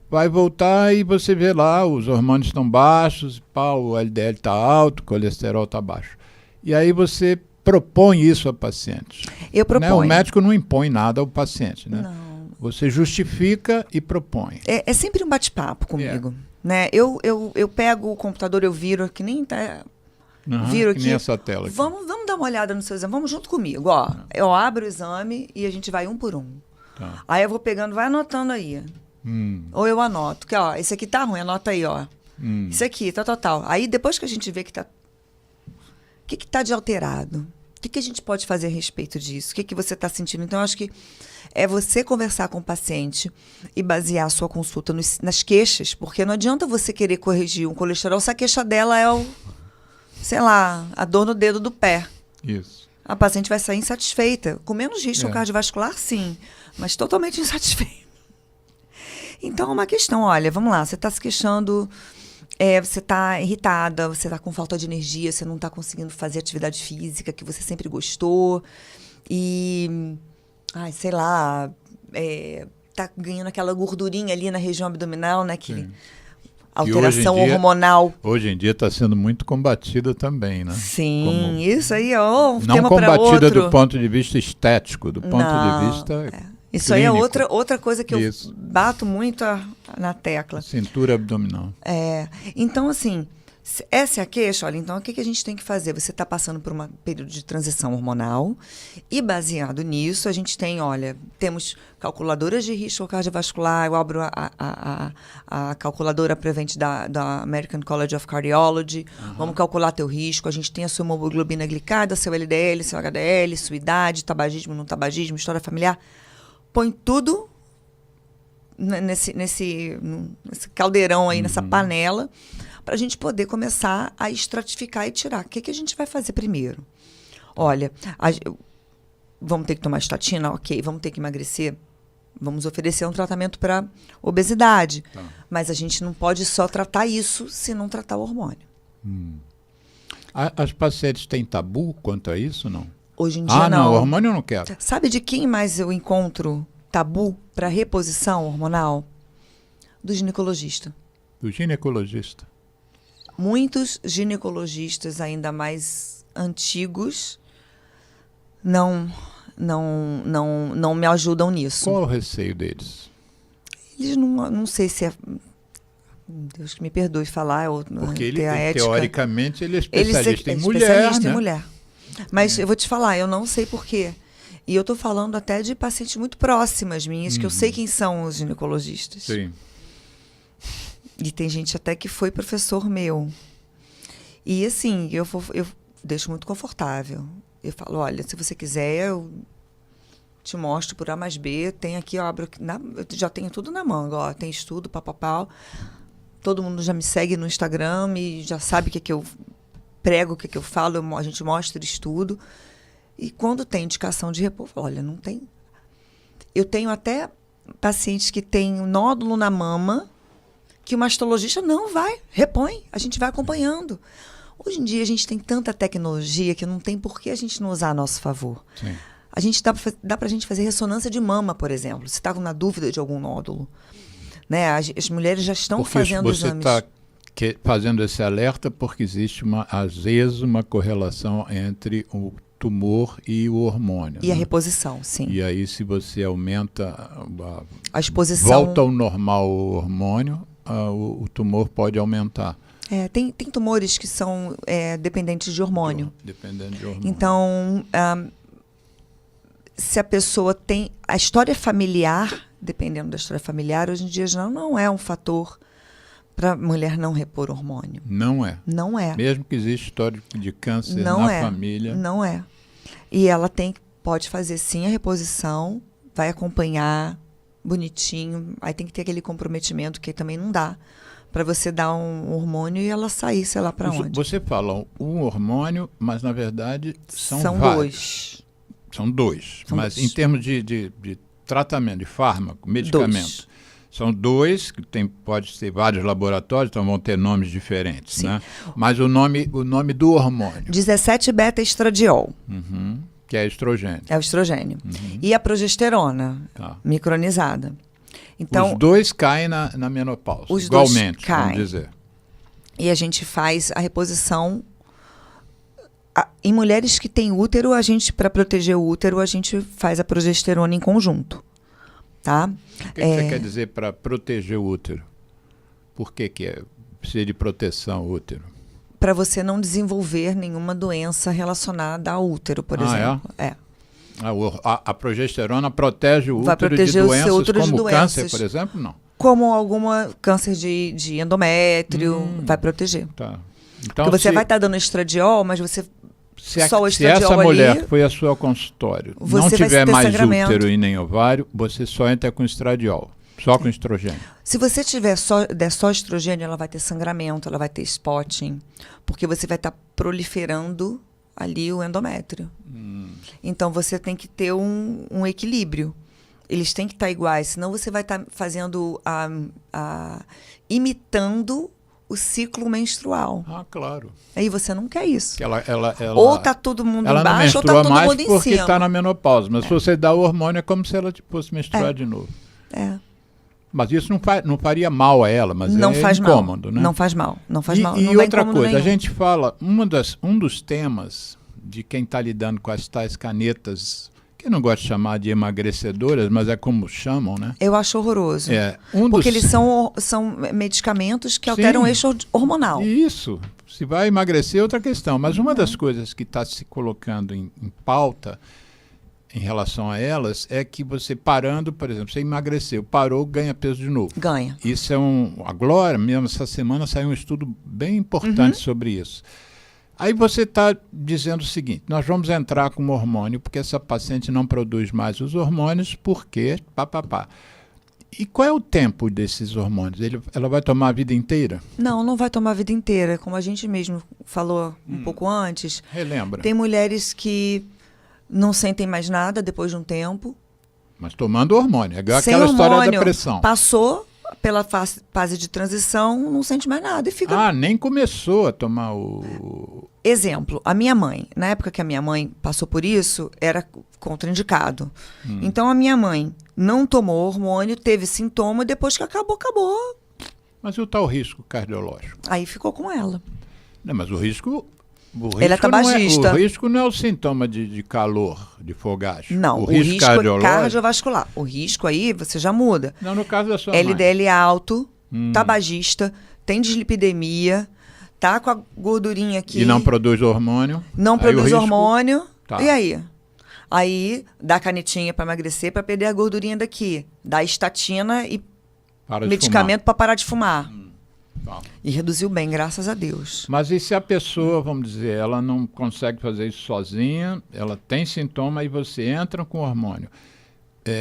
Vai voltar e você vê lá, os hormônios estão baixos, o LDL está alto, o colesterol está baixo. E aí você propõe isso ao paciente. Eu proponho. Né? O médico não impõe nada ao paciente, né? Não. Você justifica e propõe. É sempre um bate-papo comigo. Né? Eu pego o computador, eu viro, que nem tá... Viro aqui. Nem essa tela aqui. Vamos dar uma olhada no seu exame. Vamos junto comigo. Ó, eu abro o exame e a gente vai um por um. Tá. Aí eu vou pegando, vai anotando aí. Ou eu anoto. Que, ó, esse aqui tá ruim, anota aí, ó. Isso aqui, tal. Aí depois que a gente vê que tá... O que tá de alterado? O que a gente pode fazer a respeito disso? O que você está sentindo? Então, eu acho que é você conversar com o paciente e basear a sua consulta nas queixas, porque não adianta você querer corrigir um colesterol se a queixa dela é a dor no dedo do pé. Isso. A paciente vai sair insatisfeita. Com menos risco cardiovascular, sim, mas totalmente insatisfeita. Então, é uma questão, olha, vamos lá, você está se queixando... você está irritada, você está com falta de energia, você não está conseguindo fazer atividade física que você sempre gostou. E, está ganhando aquela gordurinha ali na região abdominal, né? Alteração hormonal. Hoje em dia está sendo muito combatida também, né? Sim, isso aí é um não tema para outro. Não combatida do ponto de vista estético, do ponto de vista Isso clínico. aí é outra coisa que eu bato muito na tecla. Cintura abdominal. Então, assim, essa é a queixa. Olha, então o que a gente tem que fazer? Você está passando por um período de transição hormonal e, baseado nisso, a gente temos calculadoras de risco cardiovascular. Eu abro a calculadora Prevent da American College of Cardiology. Vamos calcular teu risco. A gente tem a sua hemoglobina glicada, seu LDL, seu HDL, sua idade, tabagismo, não tabagismo, história familiar. Põe tudo nesse caldeirão aí, nessa panela, para a gente poder começar a estratificar e tirar. O que a gente vai fazer primeiro? Olha, vamos ter que tomar estatina? Ok. Vamos ter que emagrecer? Vamos oferecer um tratamento para obesidade. Tá. Mas a gente não pode só tratar isso se não tratar o hormônio. As pacientes têm tabu quanto a isso, não? Hoje em dia, não. O hormônio eu não quero. Sabe de quem mais eu encontro tabu para reposição hormonal? Do ginecologista. Do ginecologista. Muitos ginecologistas, ainda mais antigos, não me ajudam nisso. Qual é o receio deles? Eles não sei se é... Deus que me perdoe falar. Porque teoricamente, ele é especialista em mulher, né? Em mulher. Mas eu vou te falar, eu não sei por quê. E eu estou falando até de pacientes muito próximas minhas, que eu sei quem são os ginecologistas. Sim. E tem gente até que foi professor meu. E assim, eu deixo muito confortável. Eu falo, olha, se você quiser, te mostro por A mais B, tem aqui, eu abro, eu já tenho tudo na manga, ó, tem estudo, papapau. Todo mundo já me segue no Instagram e já sabe o que eu prego, o que eu falo, a gente mostra estudo. E quando tem indicação de repouso, olha, não tem. Eu tenho até pacientes que têm nódulo na mama, que o mastologista não vai, repõe, a gente vai acompanhando. Hoje em dia a gente tem tanta tecnologia que não tem por que a gente não usar a nosso favor. Sim. A gente dá pra gente fazer ressonância de mama, por exemplo, se está na dúvida de algum nódulo. Né? As mulheres já estão fazendo exames. Você está fazendo esse alerta porque existe, às vezes, uma correlação entre o tumor e o hormônio. E a reposição, sim. E aí, se você aumenta a exposição, volta ao normal o hormônio, o tumor pode aumentar. Tem tumores que são dependentes de hormônio. Dependendo de hormônio. Então, se a pessoa tem a história familiar, dependendo da história familiar, hoje em dia já não é um fator para a mulher não repor hormônio. Não é. Não é. Mesmo que exista história de câncer não na família. Não é. E ela pode fazer sim a reposição, vai acompanhar bonitinho, aí tem que ter aquele comprometimento que também não dá para você dar um hormônio e ela sair, sei lá para onde. Você fala um hormônio, mas na verdade são vários. São dois. Mas em termos de tratamento, de fármaco, medicamento, são dois, que pode ter vários laboratórios, então vão ter nomes diferentes, né? Mas o nome do hormônio. 17-beta-estradiol. Que é estrogênio. É o estrogênio. E a progesterona, micronizada. Então, os dois caem na menopausa, os igualmente, dois caem. vamos dizer. E a gente faz a reposição. Em mulheres que têm útero, para proteger o útero, a gente faz a progesterona em conjunto. Tá? O que você quer dizer para proteger o útero? Por que precisa de proteção o útero? Para você não desenvolver nenhuma doença relacionada ao útero, por exemplo. A progesterona protege o Vai útero proteger de doenças o seu útero como de doenças. câncer, por exemplo? Não. Como alguma câncer de endométrio, vai proteger. Tá. Então, porque você vai estar dando estradiol, mas você só o se estradiol essa mulher ali, que foi ao seu consultório você não vai tiver ter mais sangramento. útero e nem ovário, você só entra com estradiol, só com estrogênio. Se você der só estrogênio, ela vai ter sangramento, ela vai ter spotting, porque você vai estar proliferando ali o endométrio. Então você tem que ter um equilíbrio. Eles têm que estar iguais, senão você vai estar fazendo imitando o ciclo menstrual. Ah, claro. Aí você não quer isso. Ela ou tá todo mundo embaixo, ou tá todo mais mundo em porque cima. está na menopausa. Mas se você dá o hormônio, é como se ela fosse menstruar de novo. Mas isso não faria mal a ela, mas não faz incômodo, mal. né? Não faz mal. Não faz mal. E não outra coisa, nenhum. a gente fala, um dos temas de quem está lidando com as tais canetas, que eu não gosto de chamar de emagrecedoras, mas é como chamam, né? Eu acho horroroso. Porque eles são medicamentos que alteram o eixo hormonal. Isso. Se vai emagrecer é outra questão. Mas uma das coisas que está se colocando em pauta em relação a elas é que você parando, por exemplo, você emagreceu, parou, ganha peso de novo. Ganha. Isso é agora mesmo, essa semana saiu um estudo bem importante sobre isso. Aí você está dizendo o seguinte, nós vamos entrar com hormônio porque essa paciente não produz mais os hormônios, porque E qual é o tempo desses hormônios? Ela vai tomar a vida inteira? Não vai tomar a vida inteira. Como a gente mesmo falou um pouco antes. Relembra. Tem mulheres que não sentem mais nada depois de um tempo. Mas tomando hormônio. É igual Sem aquela hormônio, história da pressão. Passou pela fase de transição, não sente mais nada e fica... nem começou a tomar o... Exemplo, a minha mãe, na época que a minha mãe passou por isso, era contraindicado. Então a minha mãe não tomou hormônio, teve sintoma, depois que acabou. Mas e o tal risco cardiológico? Aí ficou com ela. Não, mas o risco Ele é tabagista. O risco não é o sintoma de calor, de fogacho. Não, o risco é cardiovascular. O risco aí, você já muda. Não, no caso da sua LDL alto, tabagista, tem dislipidemia, tá com a gordurinha aqui. E não produz hormônio. Não produz hormônio. Tá. E aí? Aí dá canetinha para emagrecer, para perder a gordurinha daqui. Dá estatina e medicamento para parar de fumar. Tá. E reduziu bem, graças a Deus. Mas e se a pessoa, vamos dizer, ela não consegue fazer isso sozinha, ela tem sintoma e você entra com hormônio.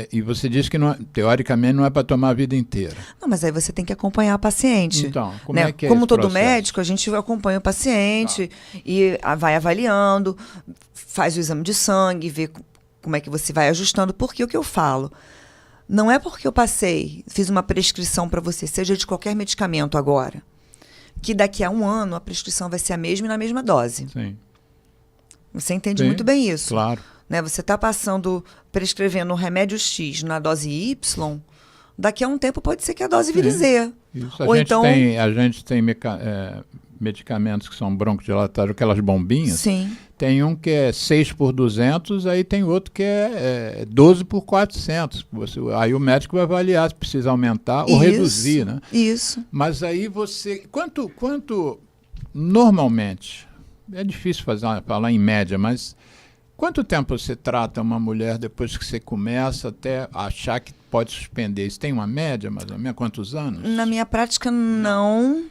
E você disse que teoricamente não é para tomar a vida inteira. Não, mas aí você tem que acompanhar o paciente. Então, como né? é que é Como esse todo processo? médico, a gente acompanha o paciente e vai avaliando, faz o exame de sangue, vê como é que você vai ajustando. Porque o que eu falo, não é porque eu fiz uma prescrição para você, seja de qualquer medicamento agora, que daqui a 1 ano a prescrição vai ser a mesma e na mesma dose. Sim. Você entende Sim, muito bem isso. Claro. Né? Você está prescrevendo um remédio X na dose Y, daqui a um tempo pode ser que a dose vire Z. Isso. Ou então, A gente tem medicamentos que são broncodilatórios, aquelas bombinhas. sim. Tem um que é 6/200, aí tem outro que é 12/400. Aí o médico vai avaliar se precisa aumentar ou reduzir, né? Isso. Mas aí você... Quanto normalmente... É difícil falar em média, mas quanto tempo você trata uma mulher depois que você começa até achar que pode suspender? Isso tem uma média, mais ou menos? Quantos anos? Na minha prática, não.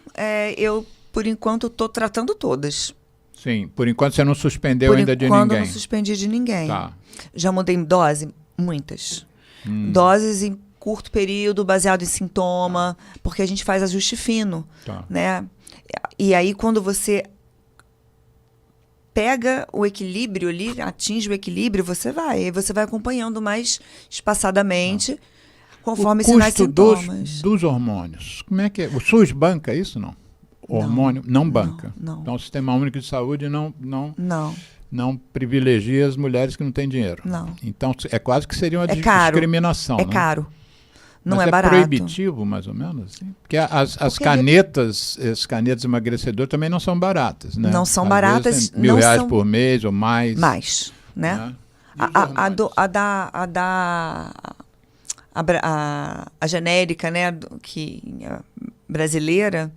Eu, por enquanto, estou tratando todas. Sim, por enquanto você não suspendeu ainda de ninguém. Por enquanto, não suspendi de ninguém. Tá. Já mudei dose? Muitas. Doses em curto período, baseado em sintoma, porque a gente faz ajuste fino. Tá. Né? E aí, quando você pega o equilíbrio ali, atinge o equilíbrio, você vai acompanhando mais espaçadamente, conforme sinais e sintomas. Dos hormônios, como é que é? O SUS banca isso, não? O hormônio não banca. Não. Então o Sistema Único de Saúde não privilegia as mulheres que não têm dinheiro. Não. Então é quase que seria uma caro. discriminação. É né? caro. Não Mas é barato. Proibitivo, mais ou menos? Assim? Porque as canetas emagrecedoras também não são baratas, né? Não são Às baratas. vezes é R$1.000 por mês ou mais. Mais, né? A genérica, né, brasileira...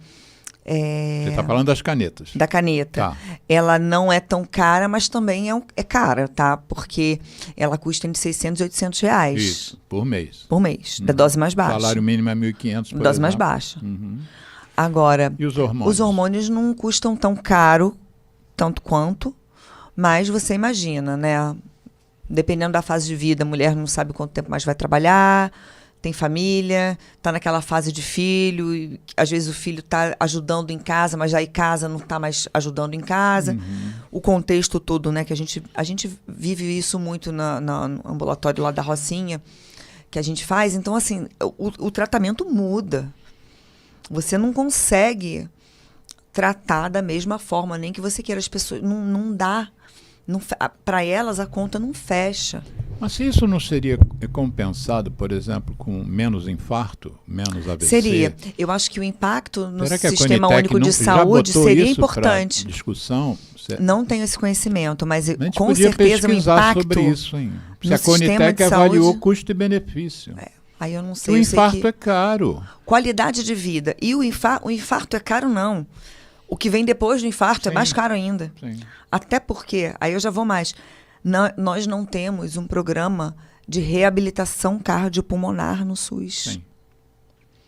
Você está falando das canetas. Da caneta. Tá. Ela não é tão cara, mas também é cara, tá? Porque ela custa entre 600 e 800 reais. Isso, por mês. Por mês, da dose mais baixa. O salário mínimo é 1.500 por dose mais exemplo. baixa. Uhum. Agora, E os hormônios? Os hormônios não custam tão caro, tanto quanto, mas você imagina, né? Dependendo da fase de vida, a mulher não sabe quanto tempo mais vai trabalhar, tem família, está naquela fase de filho, e às vezes o filho está ajudando em casa, mas já em casa não está mais ajudando em casa. Uhum. O contexto todo, né? Que a gente vive isso muito no ambulatório lá da Rocinha, que a gente faz. Então, assim, o tratamento muda. Você não consegue tratar da mesma forma, nem que você queira. As pessoas não dá. Para elas, a conta não fecha. Mas se isso não seria compensado, por exemplo, com menos infarto, menos AVC? Seria. Eu acho que o impacto no Será que a Sistema Conitec Único de Saúde já botou seria isso importante. pra discussão? Não tenho esse conhecimento, mas A gente com podia certeza o pesquisar impacto sobre isso, hein? Se no a sistema Conitec de avaliou saúde... custo e benefício. Aí eu não sei. O eu sei infarto que é caro. qualidade de vida. E o infarto é caro, não. O que vem depois do infarto é mais caro ainda. Sim. Até porque, aí eu já vou mais, nós não temos um programa de reabilitação cardiopulmonar no SUS. Sim.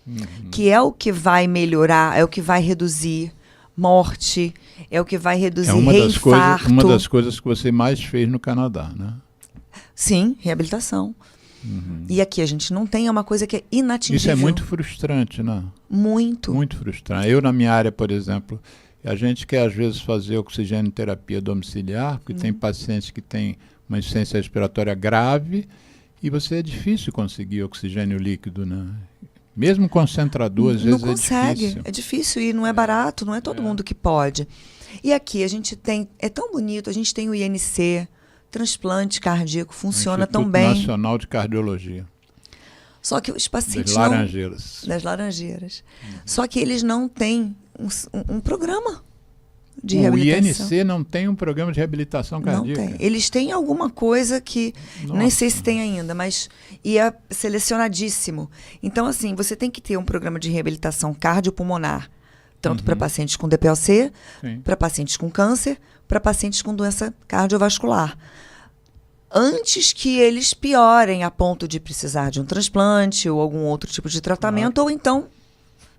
Uhum. Que é o que vai melhorar, é o que vai reduzir morte, é o que vai reduzir reinfarto. Uma das coisas que você mais fez no Canadá, né? Sim, reabilitação. Uhum. E aqui a gente não tem, é uma coisa que é inatingível. Isso é muito frustrante, né? Muito. Muito frustrante. Eu, na minha área, por exemplo, a gente quer, às vezes, fazer oxigênio terapia domiciliar, porque tem pacientes que têm uma insuficiência respiratória grave e é difícil conseguir oxigênio líquido, né? Mesmo concentrador, às vezes não consegue. é difícil. É difícil e não é barato, não é todo mundo que pode. E aqui a gente tem, é tão bonito, a gente tem o INC, transplante cardíaco, funciona tão Instituto bem. Nacional de Cardiologia. Só que os pacientes Das Laranjeiras. Das Laranjeiras. Só que eles não têm um programa de O reabilitação. INC não tem um programa de reabilitação cardíaca? Não tem. Eles têm alguma coisa que nem sei se tem ainda, mas e é selecionadíssimo. Então, assim, você tem que ter um programa de reabilitação cardiopulmonar, tanto para pacientes com DPOC, para pacientes com câncer, para pacientes com doença cardiovascular. Antes que eles piorem a ponto de precisar de um transplante ou algum outro tipo de tratamento, ou então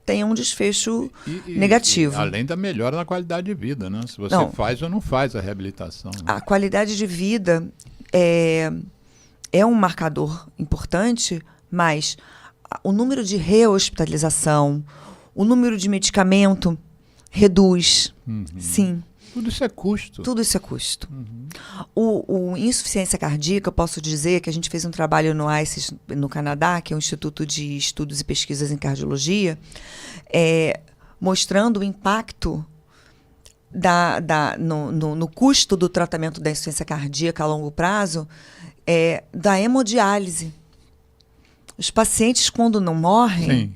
tenha um desfecho negativo. Além da melhora na qualidade de vida, né? Se você faz ou não faz a reabilitação. Né? A qualidade de vida é um marcador importante, mas o número de rehospitalização, o número de medicamento reduz. Sim. Tudo isso é custo. Tudo isso é custo. O insuficiência cardíaca, eu posso dizer que a gente fez um trabalho no ICES, no Canadá, que é o Instituto de Estudos e Pesquisas em Cardiologia, mostrando o impacto no custo do tratamento da insuficiência cardíaca a longo prazo da hemodiálise. Os pacientes, quando não morrem, Sim.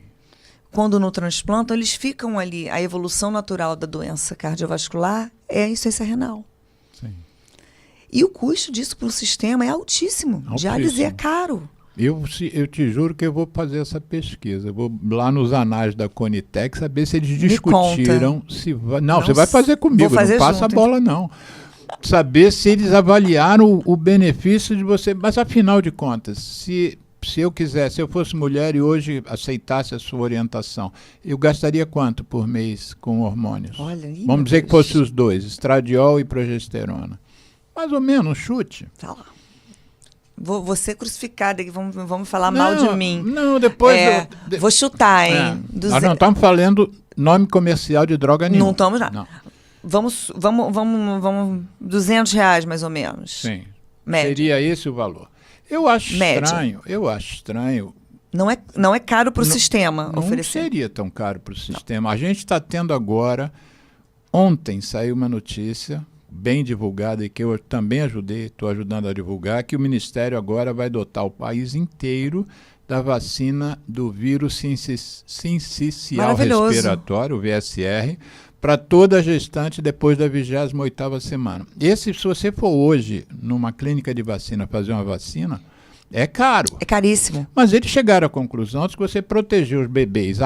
quando não transplantam, eles ficam ali. A evolução natural da doença cardiovascular é a insuficiência renal. Sim. E o custo disso para o sistema é altíssimo. Altíssimo. Diálise é caro. Eu te juro que eu vou fazer essa pesquisa. Eu vou lá nos anais da Conitec saber se eles discutiram se vai. Não, você vai fazer comigo, vou fazer não passa junto, a bola, não. Saber se eles avaliaram o benefício de você. Mas afinal de contas, se eu quisesse, se eu fosse mulher e hoje aceitasse a sua orientação, eu gastaria quanto por mês com hormônios? Olha, Vamos dizer que fosse os dois, estradiol e progesterona. Mais ou menos, um chute. Tá lá. Vou ser crucificada, vamos falar mal de mim. Não, depois... Vou chutar, hein? Nós não estamos falando nome comercial de droga nenhuma. Não estamos nada. Não. Vamos R$200 mais ou menos. Sim. Média. Seria esse o valor. Eu acho Média. estranho. Não é caro para o sistema Não oferecer. seria tão caro para o sistema. A gente está tendo agora... Ontem saiu uma notícia bem divulgada e que eu também estou ajudando a divulgar, que o Ministério agora vai dotar o país inteiro da vacina do vírus sincicial respiratório, o VSR, para toda a gestante depois da 28ª semana. Se você for hoje numa clínica de vacina fazer uma vacina, é caro. É caríssimo. Mas eles chegaram à conclusão de que você proteger os bebês,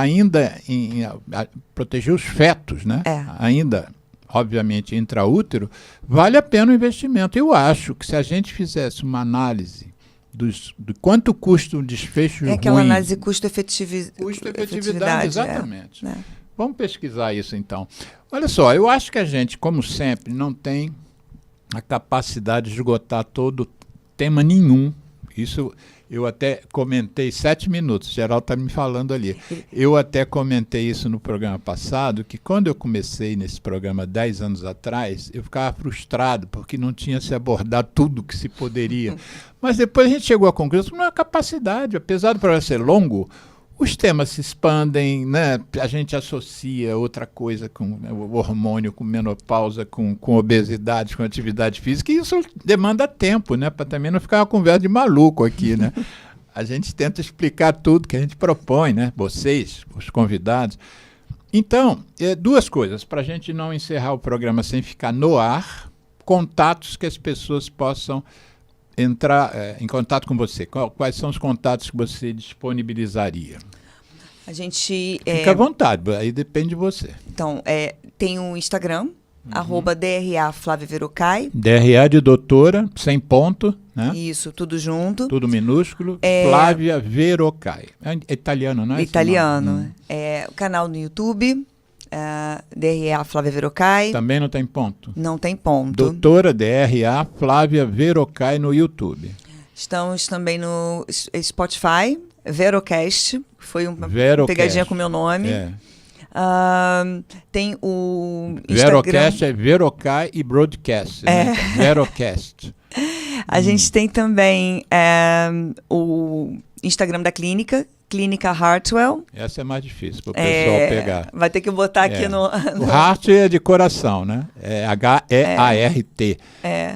proteger os fetos, né? Ainda, obviamente, intraútero, vale a pena o investimento. Eu acho que se a gente fizesse uma análise de quanto custa um desfecho ruim... aquela análise custo-efetividade. Custo-efetividade, exatamente. Vamos pesquisar isso, então. Olha só, eu acho que a gente, como sempre, não tem a capacidade de esgotar todo tema nenhum. Isso eu até comentei 7 minutos, o Geraldo está me falando ali. Eu até comentei isso no programa passado, que quando eu comecei nesse programa 10 anos atrás, eu ficava frustrado, porque não tinha se abordado tudo que se poderia. Mas depois a gente chegou à conclusão que não é capacidade, apesar do programa ser longo, os temas se expandem, né? A gente associa outra coisa com o hormônio, com menopausa, com obesidade, com atividade física, e isso demanda tempo, né? Para também não ficar uma conversa de maluco aqui, né? A gente tenta explicar tudo que a gente propõe, né? Vocês, os convidados. Então, 2 coisas, para a gente não encerrar o programa sem ficar no ar, contatos que as pessoas possam entrar em contato com você. Quais são os contatos que você disponibilizaria? A gente... Fica à vontade, aí depende de você. Então, tem o Instagram, @DRA Flávia Verocai. DRA de doutora, sem ponto, né? Isso, tudo junto. Tudo minúsculo. Flávia Verocai. É italiano, não é? Italiano. O canal no YouTube, DRA Flávia Verocai. Também não tem ponto? Não tem ponto. Doutora DRA Flávia Verocai no YouTube. Estamos também no Spotify, Verocast, foi uma pegadinha com o meu nome. Tem o Instagram. Verocast é Verocai e Broadcast. Né? Verocast. A gente tem também o Instagram da clínica, Clínica Hartwell. Essa é mais difícil para o pessoal pegar. Vai ter que botar aqui no... O Heart é de coração, né? É H-E-A-R-T.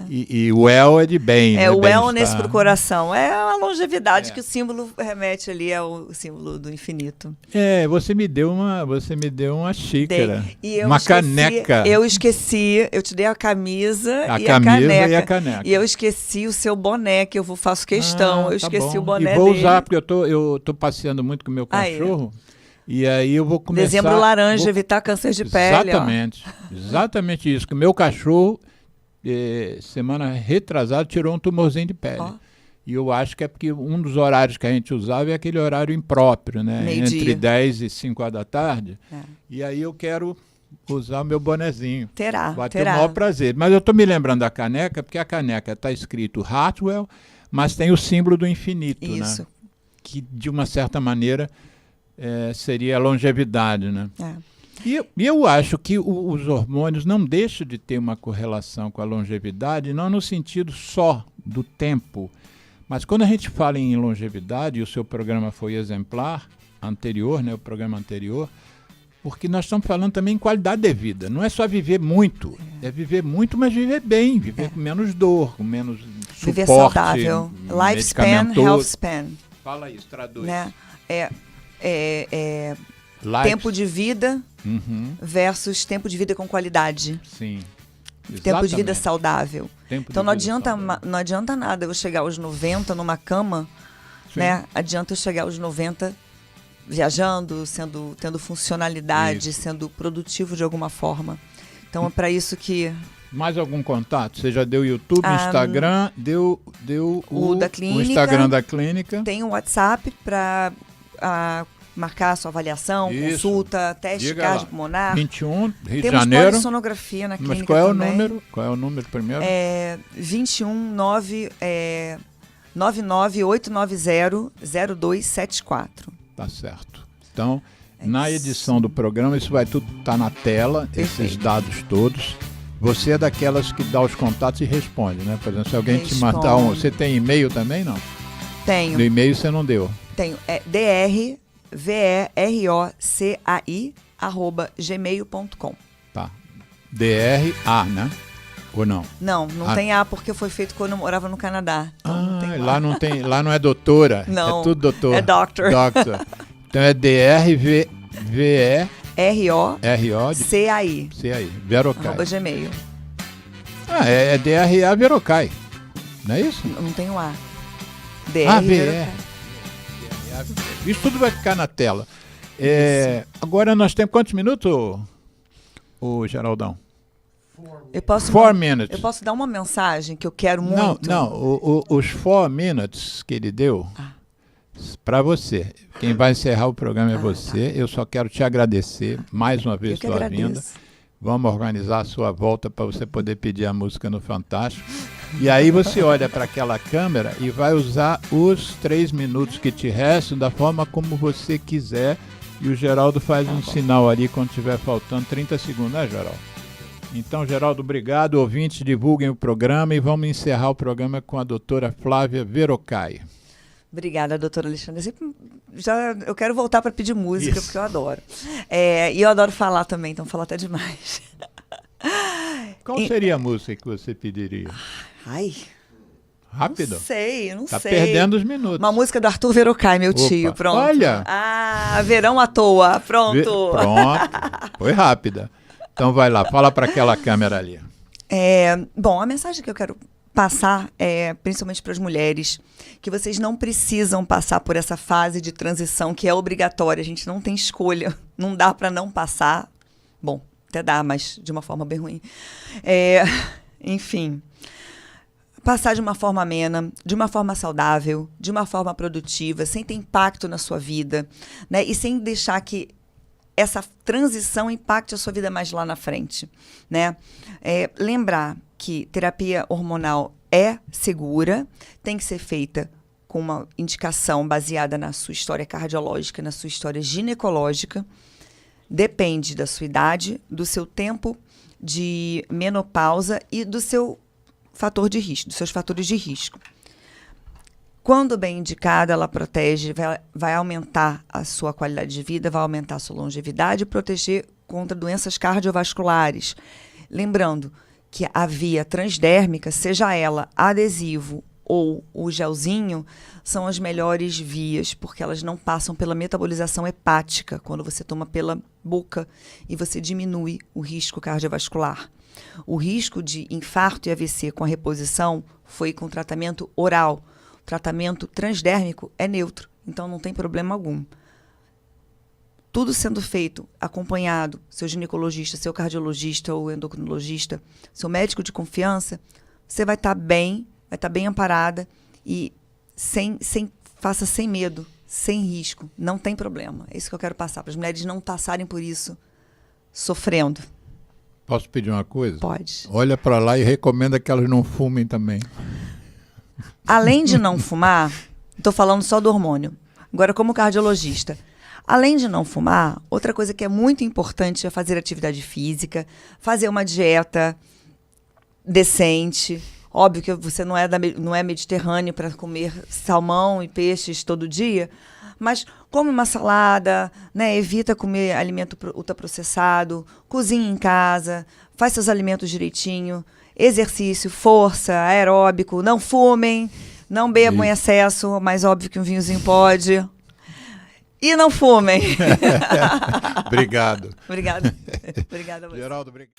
E o well é de bem. O wellness para o coração. É a longevidade que o símbolo remete ali, é o símbolo do infinito. Você me deu uma xícara. Uma caneca. Eu esqueci, eu te dei a camisa e a caneca. E eu esqueci o seu boné, que eu faço questão. Eu esqueci o boné dele. E vou usar, porque eu tô passeando muito com o meu cachorro. E aí eu vou começar... Dezembro laranja, evitar câncer de pele. Exatamente isso. Que o meu cachorro, semana retrasada, tirou um tumorzinho de pele. E eu acho que é porque um dos horários que a gente usava é aquele horário impróprio, né? Entre 10 e 5 horas da tarde. E aí eu quero usar o meu bonezinho. Vai ter o maior prazer. Mas eu estou me lembrando da caneca, porque a caneca está escrito Hartwell, mas tem o símbolo do infinito, Isso. né? Que de uma certa maneira seria a longevidade, né? E eu acho que os hormônios não deixam de ter uma correlação com a longevidade, não no sentido só do tempo, mas quando a gente fala em longevidade, e o seu programa foi exemplar, anterior, né, o programa anterior, porque nós estamos falando também em qualidade de vida. Não é só viver muito, é viver muito, mas viver bem, viver com menos dor, com menos suporte. Viver saudável. Lifespan, medicamentoso. health span. Fala isso, traduz. Né? Life- Tempo de vida Uhum, versus tempo de vida com qualidade. sim. Tempo de vida Exatamente. saudável. Tempo de Então não vida adianta, saudável. não adianta nada eu chegar aos 90 numa cama, Sim. né? Adianta eu chegar aos 90 viajando, tendo funcionalidade, Isso. sendo produtivo de alguma forma. Então é para isso que Mais algum contato? Você já deu YouTube, Instagram, deu o da clínica. o Instagram da clínica. tem um WhatsApp para marcar a sua avaliação, Isso. consulta, teste Diga lá. cardiopulmonar. 21, Rio de Temos Janeiro. polissonografia na clínica Mas qual é o também. número? Qual é o número primeiro? 99890-0274. Tá certo. Então, na edição do programa, isso vai tudo estar na tela, esses Perfeito. dados todos. Você é daquelas que dá os contatos e responde, né? Por exemplo, se alguém te Respondo. mandar um... Você tem e-mail também, não? Tenho. No e-mail você não deu. Tenho. É drverocai@gmail.com. Tá. DRA, né? Ou não? Não tem A porque foi feito quando eu morava no Canadá. Então não tem lá não tem, lá não é doutora. Não, É tudo doutor. é doctor. Doctor. Então é DRVERO ROCAI. Verocai. @gmail. É DRA Verocai. Não é isso? Não tem o A. VR. Verocai. Isso tudo vai ficar na tela. Agora nós temos quantos minutos, ô Geraldão? Eu posso 4 minutes. Eu posso dar uma mensagem que eu quero Não, muito? os 4 minutes que ele deu para você. Quem vai encerrar o programa é você. Eu só quero te agradecer mais uma vez Eu que sua agradeço. vinda. Vamos organizar a sua volta para você poder pedir a música no Fantástico. E aí você olha para aquela câmera e vai usar os 3 minutos que te restam da forma como você quiser. E o Geraldo faz um sinal ali quando estiver faltando 30 segundos, né, Geraldo? Então, Geraldo, obrigado. Ouvintes, divulguem o programa e vamos encerrar o programa com a doutora Flávia Verocai. Obrigada, doutora Alexandre. Eu quero voltar para pedir música, Isso. porque eu adoro. E eu adoro falar também, então falar até demais. Qual seria a música que você pediria? Ai, Rápido? não sei. Tá perdendo os minutos. Uma música do Arthur Verocai, meu Opa, tio, pronto. olha! Verão à toa, pronto. Pronto. Foi rápida. Então vai lá, fala para aquela câmera ali. Bom, a mensagem que eu quero passar é, principalmente para as mulheres, que vocês não precisam passar por essa fase de transição que é obrigatória. A gente não tem escolha, não dá para não passar. Bom, até dá, mas de uma forma bem ruim. Enfim, passar de uma forma amena, de uma forma saudável, de uma forma produtiva, sem ter impacto na sua vida, né? E sem deixar que essa transição impacte a sua vida mais lá na frente, né? Lembrar que terapia hormonal é segura, tem que ser feita com uma indicação baseada na sua história cardiológica, na sua história ginecológica. Depende da sua idade, do seu tempo de menopausa e do seu fator de risco, dos seus fatores de risco. Quando bem indicada, ela protege, vai aumentar a sua qualidade de vida, vai aumentar a sua longevidade e proteger contra doenças cardiovasculares. Lembrando que a via transdérmica, seja ela adesivo ou o gelzinho, são as melhores vias, porque elas não passam pela metabolização hepática, quando você toma pela boca e você diminui o risco cardiovascular. O risco de infarto e AVC com a reposição foi com tratamento oral. O tratamento transdérmico é neutro, então não tem problema algum. Tudo sendo feito acompanhado, seu ginecologista, seu cardiologista ou endocrinologista, seu médico de confiança, você vai estar bem, vai estar bem amparada e faça sem medo, sem risco, não tem problema. É isso que eu quero passar, para as mulheres não passarem por isso sofrendo. Posso pedir uma coisa? Pode. Olha para lá e recomenda que elas não fumem também. além de não fumar, estou falando só do hormônio, agora como cardiologista, além de não fumar, outra coisa que é muito importante é fazer atividade física, fazer uma dieta decente. Óbvio que você não é mediterrâneo para comer salmão e peixes todo dia, mas come uma salada, né? Evita comer alimento ultraprocessado, cozinha em casa, faz seus alimentos direitinho, exercício, força, aeróbico, não fumem, não bebam em excesso, mas óbvio que um vinhozinho pode. E não fumem. Obrigado. Obrigada. Obrigada a você. Geraldo, obrigado.